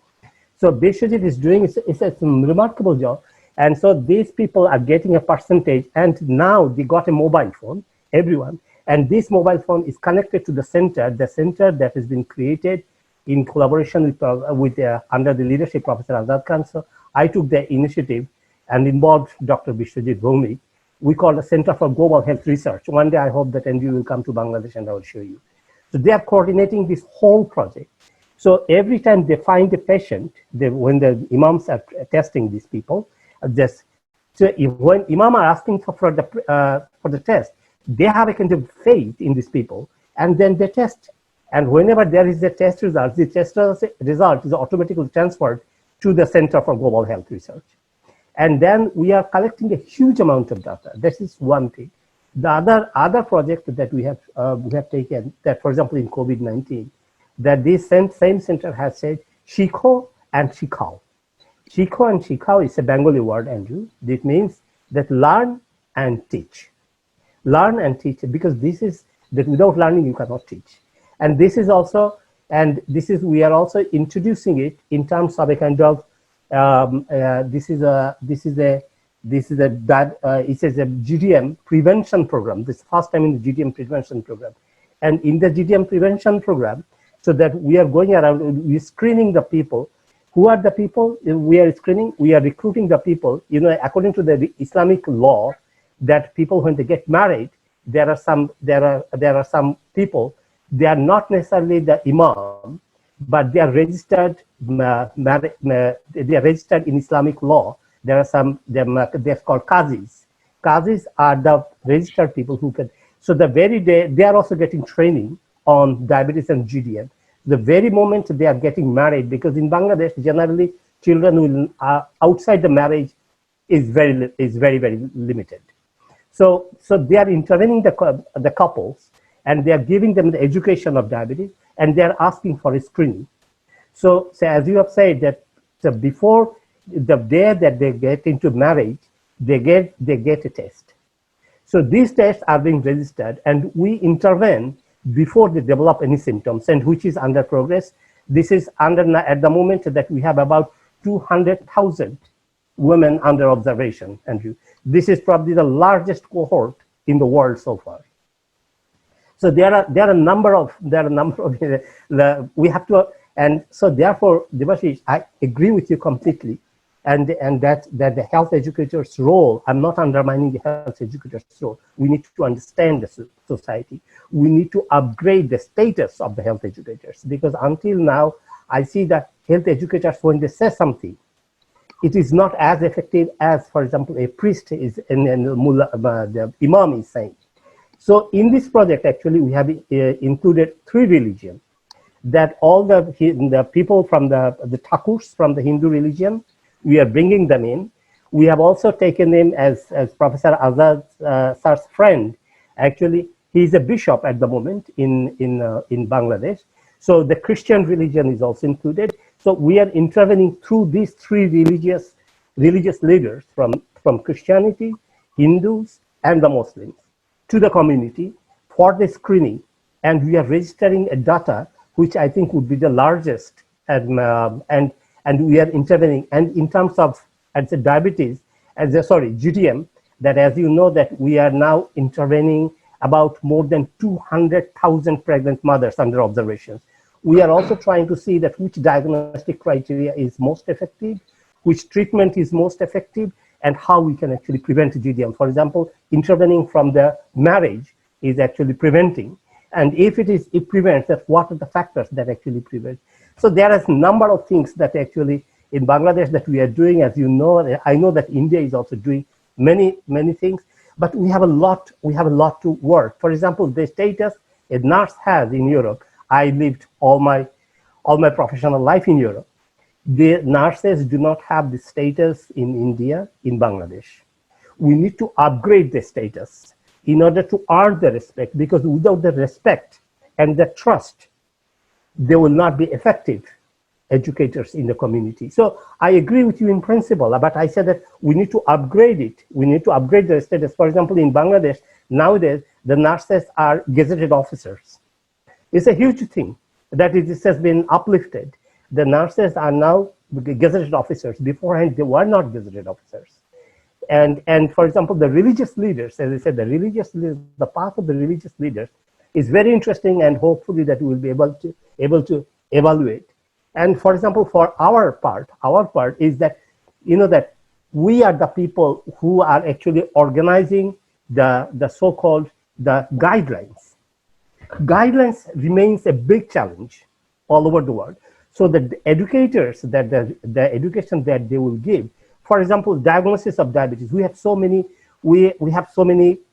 F: so Bishwajit is doing it's a remarkable job. And so these people are getting a percentage, and now they got a mobile phone, everyone. And this mobile phone is connected to the center that has been created in collaboration with under the leadership of Professor Azad Khan. So I took the initiative and involved Dr. Bishwajit Bhaumik. We call the Center for Global Health Research. One day I hope that Andrew will come to Bangladesh and I will show you. So they are coordinating this whole project. So every time they find a patient, when the imams are testing these people, so when imam are asking for the test, they have a kind of faith in these people, and then they test. And whenever there is a test result, the test result is automatically transferred to the Center for Global Health Research. And then we are collecting a huge amount of data. This is one thing. The other project that we have taken, that for example in COVID-19, that this same center has said, Shikho and Shikhao. Shikho and Shikhao is a Bengali word, Andrew. It means that learn and teach. Learn and teach, because this is that without learning you cannot teach. And this is also, we are also introducing it in terms of a kind of it's a GDM prevention program. This is the first time in the GDM prevention program. And in the GDM prevention program, so that we are going around, we're screening the people. Who are the people we are screening? We are recruiting the people, according to the Islamic law, that people, when they get married, there are some people, they are not necessarily the imam, but they are registered. They are registered in Islamic law. There are some. They're called qazis. Qazis are the registered people who can. So the very day they are also getting training on diabetes and GDM. The very moment they are getting married, because in Bangladesh generally children will outside the marriage is very limited. So they are intervening the couples, and they are giving them the education of diabetes, and they are asking for a screening. So as you have said, that before the day that they get into marriage, they get a test. So these tests are being registered, and we intervene before they develop any symptoms, and which is under progress. This is at the moment that we have about 200,000 women under observation, Andrew. This is probably the largest cohort in the world so far. So there are a number of we have to, and so therefore, Debasis, I agree with you completely, and that the health educators' role. I'm not undermining the health educators' role. We need to understand the society. We need to upgrade the status of the health educators, because until now, I see that health educators, when they say something, it is not as effective as, for example, a priest is and the imam is saying. So in this project, actually, we have included 3 religions, that all the people from the Thakurs from the Hindu religion, we are bringing them in. We have also taken him as Professor Azad sir's friend. Actually, he is a bishop at the moment in Bangladesh. So the Christian religion is also included. So we are intervening through these 3 religious leaders from Christianity, Hindus, and the Muslims to the community for the screening, and we are registering a data which I think would be the largest, and we are intervening. And in terms of diabetes, GDM, that as you know that we are now intervening about more than 200,000 pregnant mothers under observations. We are also trying to see that which diagnostic criteria is most effective, which treatment is most effective, and how we can actually prevent GDM. For example, intervening from the marriage is actually preventing. And if it prevents, that what are the factors that actually prevent? So there is a number of things that actually in Bangladesh that we are doing. As you know, I know that India is also doing many things, but we have a lot to work. For example, the status a nurse has in Europe. I lived all my professional life in Europe. The nurses do not have the status in India, in Bangladesh. We need to upgrade the status in order to earn the respect, because without the respect and the trust, they will not be effective educators in the community. So I agree with you in principle, but I said that we need to upgrade it. We need to upgrade the status. For example, in Bangladesh, nowadays, the nurses are gazetted officers. It's a huge thing that this has been uplifted. The nurses are now gazetted officers. Beforehand, they were not gazetted officers. And for example, the religious leaders, as I said, the path of the religious leaders is very interesting, and hopefully that we will be able to evaluate. And for example, for our part is that, that we are the people who are actually organizing the so-called the guidelines. Guidelines remains a big challenge all over the world. So the educators, that the education that they will give, for example, diagnosis of diabetes, we have so many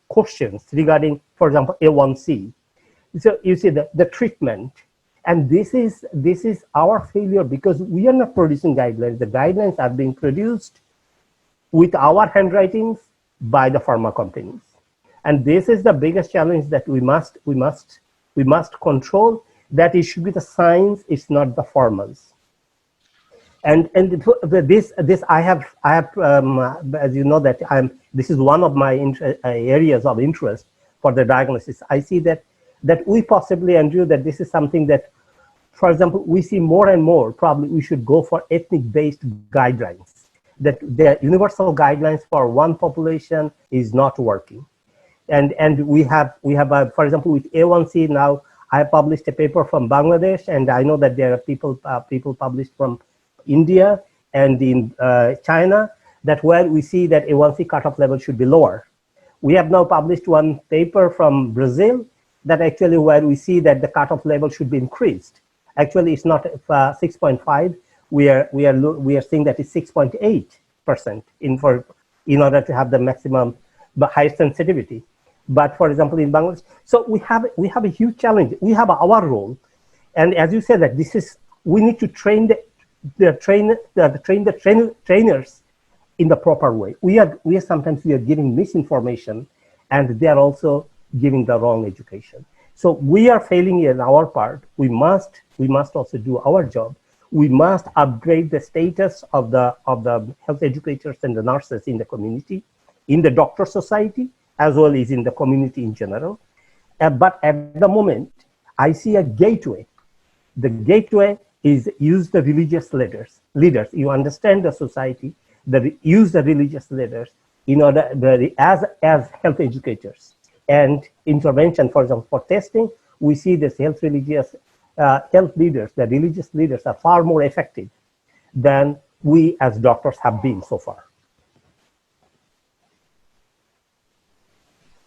F: questions regarding, for example, A1C. So you see the treatment, and this is our failure, because we are not producing guidelines. The guidelines are being produced with our handwritings by the pharma companies, and this is the biggest challenge that we must control. That it should be the science, it's not the formals. This I have as you know that this is one of my areas of interest for the diagnosis. I see that we possibly, Andrew, that this is something that, for example, we see more and more. Probably we should go for ethnic-based guidelines. That the universal guidelines for one population is not working, and we have for example, with A1C now. I published a paper from Bangladesh, and I know that there are people published from India and in China, that where we see that A1C cutoff level should be lower. We have now published one paper from Brazil that actually where we see that the cutoff level should be increased. Actually, it's not 6.5. We are seeing that it's 6.8% in order to have the maximum, the highest sensitivity. But for example, in Bangladesh, so we have a huge challenge. We have our role, and as you said, that this is, we need to train the trainers in the proper way. We are sometimes giving misinformation, and they are also giving the wrong education. So we are failing in our part. We must also do our job. We must upgrade the status of the health educators and the nurses in the community, in the doctor society, as well as in the community in general. But at the moment, I see a gateway. The gateway is use the religious leaders. You understand the society, use the religious leaders in order as health educators and intervention. For example, for testing, we see this health leaders, the religious leaders are far more effective than we as doctors have been so far.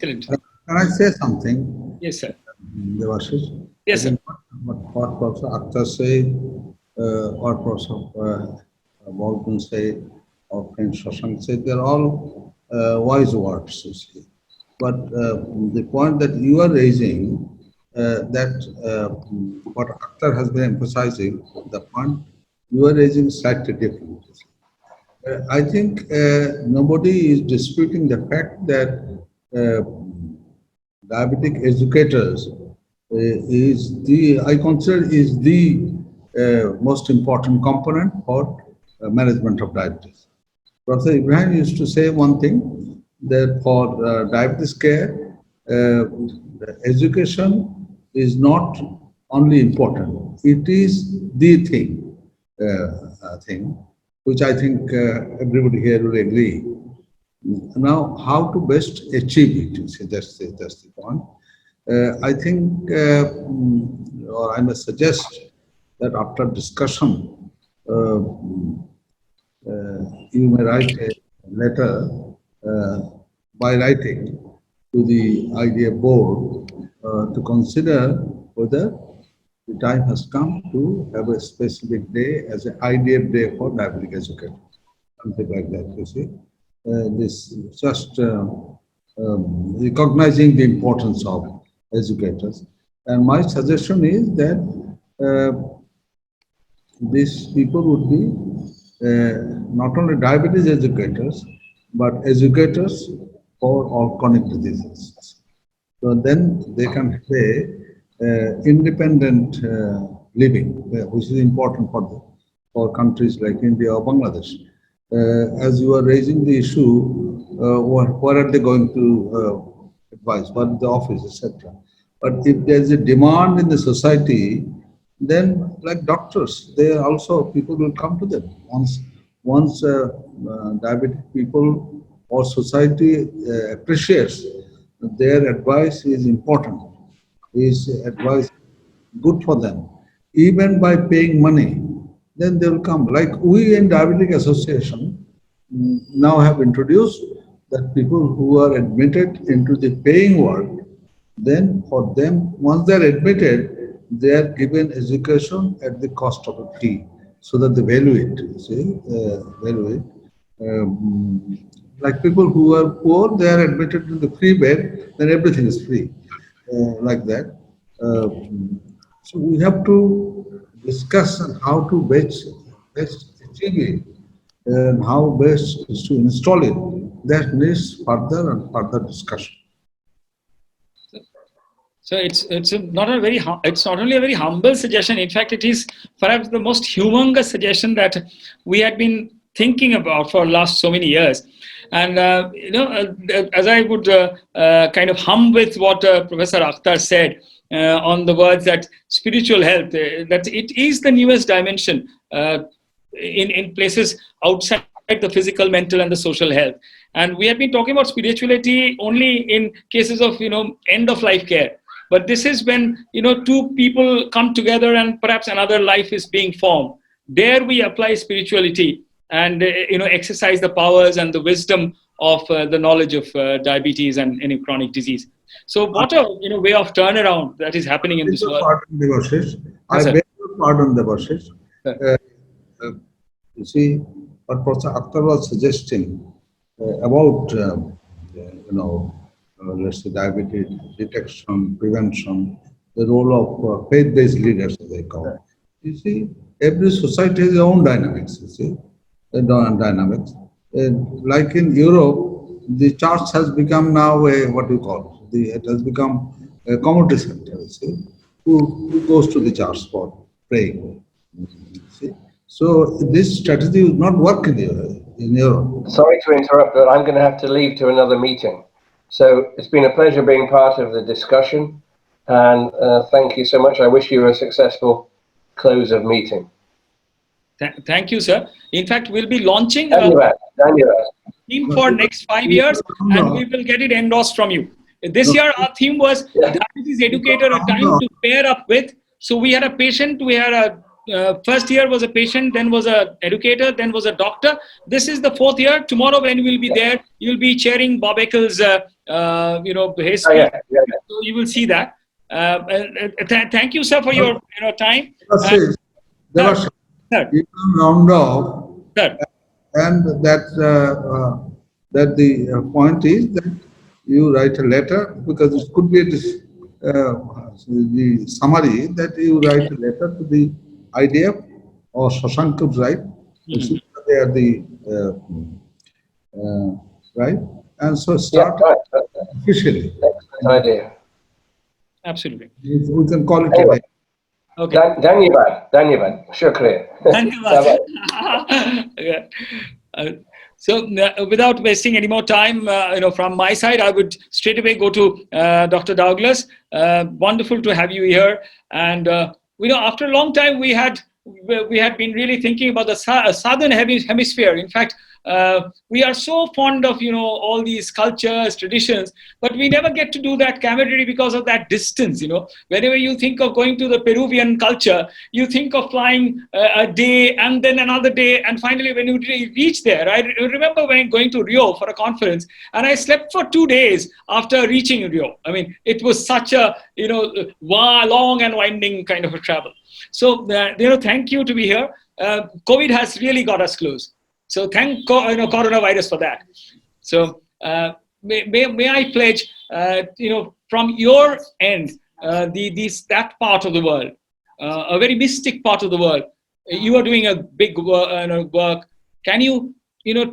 A: Excellent.
C: Can I say something?
A: Yes, sir.
C: Debasis?
A: Yes, sir.
C: What Professor Akhtar said, what Professor Baldwin said, or Friend Shashank said, they're all wise words, you see. But the point that you are raising, what Akhtar has been emphasizing, the point you are raising slightly different. I think nobody is disputing the fact that diabetic educators I consider is the most important component for management of diabetes. Professor Ibrahim used to say one thing, that for diabetes care, education is not only important, it is the thing, which I think everybody here will agree. Now, how to best achieve it? See, that's the point. I think, or I must suggest that after discussion, you may write a letter by writing to the IDA board to consider whether the time has come to have a specific day as an IDA day for diabetic educators, something like that, you see. This just recognizing the importance of educators. And my suggestion is that these people would be not only diabetes educators, but educators for all chronic diseases. So then they can play independent living, which is important for countries like India or Bangladesh. As you are raising the issue, where are they going to advise, what is the office, etc. But if there is a demand in the society, then like doctors, they are also, people will come to them. Once diabetic people or society appreciates their advice is important, is advice good for them, even by paying money, then they will come. Like we in Diabetic Association now have introduced that people who are admitted into the paying world, then for them, once they're admitted, they are given education at the cost of a fee, so that they value it, you see, value it. Like people who are poor, they are admitted to the free bed, then everything is free, like that. So we have to discuss on how to best achieve it and how best is to install it. That needs further and further discussion.
A: So not only a very humble suggestion. In fact, it is perhaps the most humongous suggestion that we had been thinking about for the last so many years. And as I would kind of hum with what Professor Akhtar said on the words that spiritual health, that it is the newest dimension in places outside the physical, mental, and the social health. And we have been talking about spirituality only in cases of end of life care. But this is when two people come together and perhaps another life is being formed. There we apply spirituality and exercise the powers and the wisdom of the knowledge of diabetes and any chronic disease. So what a way of turnaround that is happening in this world.
C: I beg your pardon, Debasis. You see, what Professor Akhtar was suggesting about let's say diabetes detection, prevention, the role of faith-based leaders, as they call it. You see, every society has its own dynamics, you see, dynamics. Like in Europe, the church has become now it has become a community center, you see. Who goes to the church for praying, you see. So this strategy will not work in Europe.
D: Sorry to interrupt, but I'm going to have to leave to another meeting. So it's been a pleasure being part of the discussion, and thank you so much. I wish you a successful close of meeting.
A: Thank you, sir. In fact, we'll be launching
D: a
A: theme for next 5 years, and we will get it endorsed from you. This year, our theme was Diabetes Educator, a time to pair up with. So we had a patient, we had a first year was a patient, then was a educator, then was a doctor. This is the 4th year. Tomorrow when we'll be there, you'll be chairing Bob Eccles' his speech. So you will see that. Thank you, sir, for your time.
C: You can round off, and that the point is that you write a letter, because it could be the summary that you write a letter to the IDF or Shashank could write. They are the right, and so start officially.
D: Excellent idea.
A: Absolutely.
C: We can call it a day.
D: Okay. Dhanyavad. Shukriya.
A: So without wasting any more time, from my side, I would straight away go to Dr. Douglas. Wonderful to have you here. And after a long time, we had been really thinking about the southern hemisphere. In fact, we are so fond of all these cultures, traditions, but we never get to do that camaraderie because of that distance. Whenever you think of going to the Peruvian culture, you think of flying a day and then another day, and finally when you reach there, I remember when going to Rio for a conference, and I slept for 2 days after reaching Rio. I mean, it was such a long and winding kind of a travel. So thank you to be here. COVID has really got us close. So thank coronavirus for that. So may I pledge, from your end, that part of the world, a very mystic part of the world. You are doing a big work. Can you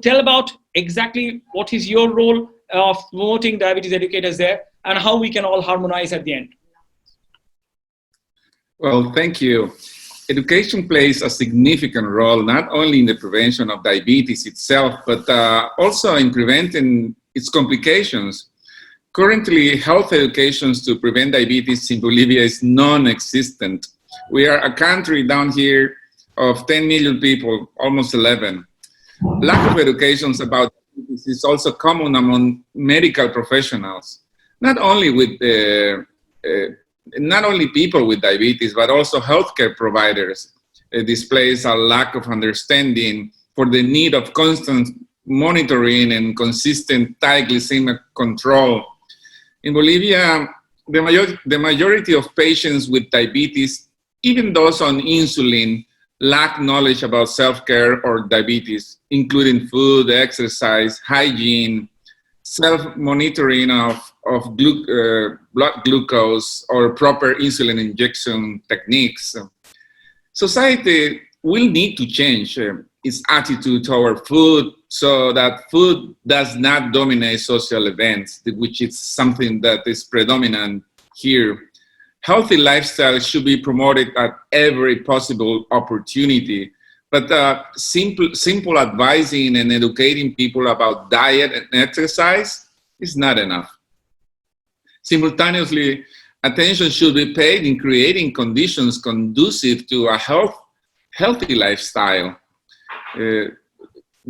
A: tell about exactly what is your role of promoting diabetes educators there, and how we can all harmonize at the end?
G: Well, thank you. Education plays a significant role, not only in the prevention of diabetes itself, but also in preventing its complications. Currently, health education to prevent diabetes in Bolivia is non-existent. We are a country down here of 10 million people, almost 11. Lack of education about diabetes is also common among medical professionals, not only people with diabetes, but also healthcare providers. Displays a lack of understanding for the need of constant monitoring and consistent tight glycemic control. In Bolivia, the majority of patients with diabetes, even those on insulin, lack knowledge about self-care or diabetes, including food, exercise, hygiene, self-monitoring of blood glucose, or proper insulin injection techniques. Society will need to change its attitude toward food so that food does not dominate social events, which is something that is predominant here. Healthy lifestyle should be promoted at every possible opportunity, but simple advising and educating people about diet and exercise is not enough. Simultaneously, attention should be paid in creating conditions conducive to a healthy lifestyle.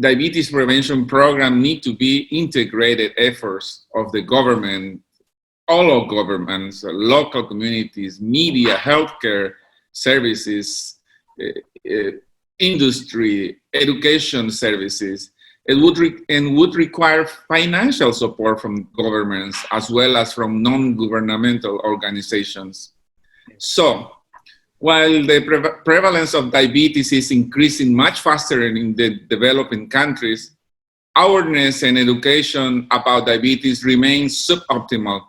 G: Diabetes prevention program need to be integrated efforts of the government, all of governments, local communities, media, healthcare services, industry, education services. It would require financial support from governments as well as from non-governmental organizations. So, while the prevalence of diabetes is increasing much faster in the developing countries, awareness and education about diabetes remains suboptimal.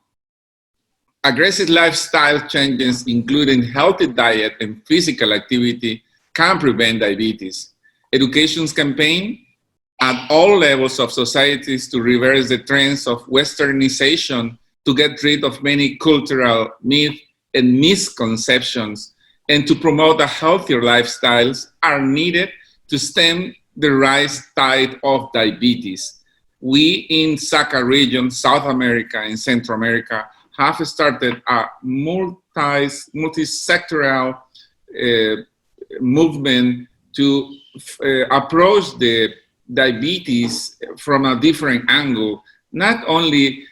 G: Aggressive lifestyle changes, including healthy diet and physical activity, can prevent diabetes. Education campaigns at all levels of societies to reverse the trends of westernization, to get rid of many cultural myths and misconceptions, and to promote a healthier lifestyles are needed to stem the rise tide of diabetes. We in SACA region, South America and Central America, have started a multi-sectoral movement to approach the diabetes from a different angle, not only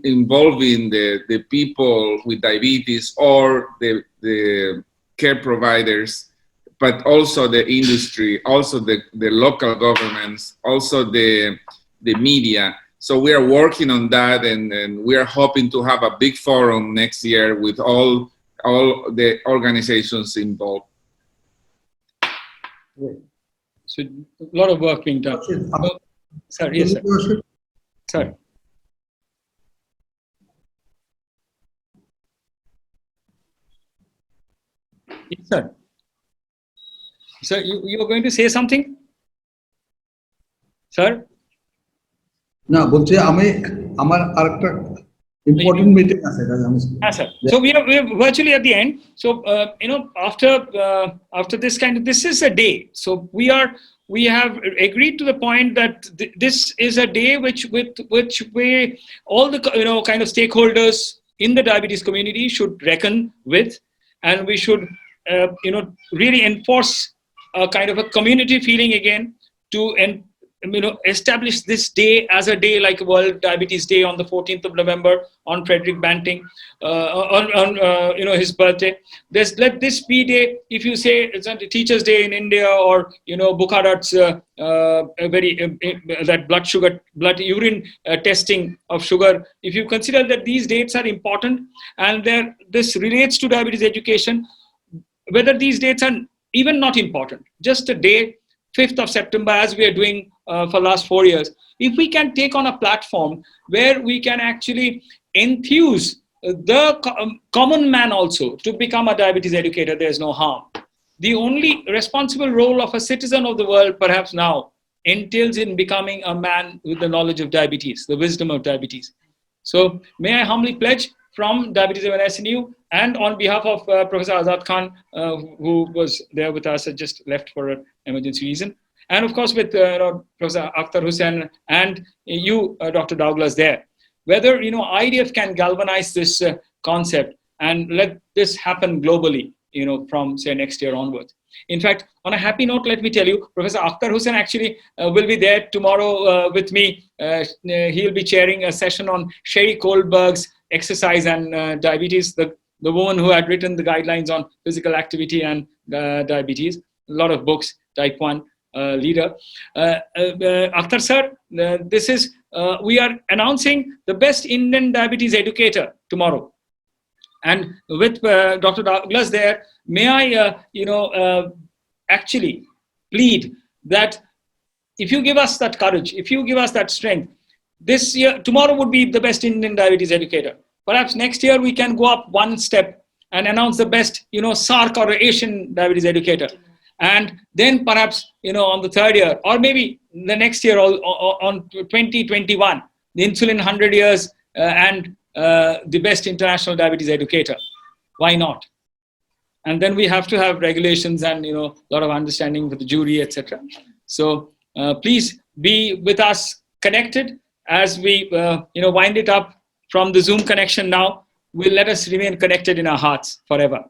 G: involving the people with diabetes or the care providers, but also the industry, also the local governments, also the media. So we are working on that, and we are hoping to have a big forum next year with all the organizations involved.
A: So a lot of work being done. Sir, yes, sir. Sir. Yes, sir. Sir, you were going to say something? Sir?
C: No, বলছি আমি আমার আরেকটা important meeting আছে কাজে আমি
A: Yes, sir. So we are virtually at the end. So after this this is a day. So we have agreed to the point that this is a day which we all the kind of stakeholders in the diabetes community should reckon with, and we should really enforce a kind of a community feeling again to establish this day as a day like World Diabetes Day on the 14th of November on Frederick Banting on his birthday. Let this be day. If you say it's a Teachers' Day in India, or Bukharat's that blood urine testing of sugar. If you consider that these dates are important and this relates to diabetes education, whether these dates are even not important, just a day, 5th of September, as we are doing for last 4 years, if we can take on a platform where we can actually enthuse the common man also to become a diabetes educator, there's no harm. The only responsible role of a citizen of the world, perhaps now, entails in becoming a man with the knowledge of diabetes, the wisdom of diabetes. So may I humbly pledge from Diabetes Awareness SNU, and on behalf of Professor Azad Khan, who was there with us, just left for an emergency reason, and of course with Professor Akhtar Hussain and you, Dr. Douglas, there, whether IDF can galvanize this concept and let this happen globally, from say next year onwards. In fact, on a happy note, let me tell you, Professor Akhtar Hussain actually will be there tomorrow with me. He'll be chairing a session on Sherry Kohlberg's Exercise and Diabetes, the woman who had written the guidelines on physical activity and diabetes. A lot of books, type 1 leader. Akhtar sir, we are announcing the best Indian diabetes educator tomorrow. And with Dr. Douglas there, may I, actually plead that if you give us that courage, if you give us that strength, this year, tomorrow would be the best Indian diabetes educator. Perhaps next year we can go up one step and announce the best, SARC or Asian diabetes educator. And then perhaps, on the 3rd year, or maybe the next year on 2021, the insulin 100 years and the best international diabetes educator. Why not? And then we have to have regulations and a lot of understanding with the jury, etc. So please be with us connected as we wind it up from the Zoom connection now. Will let us remain connected in our hearts forever.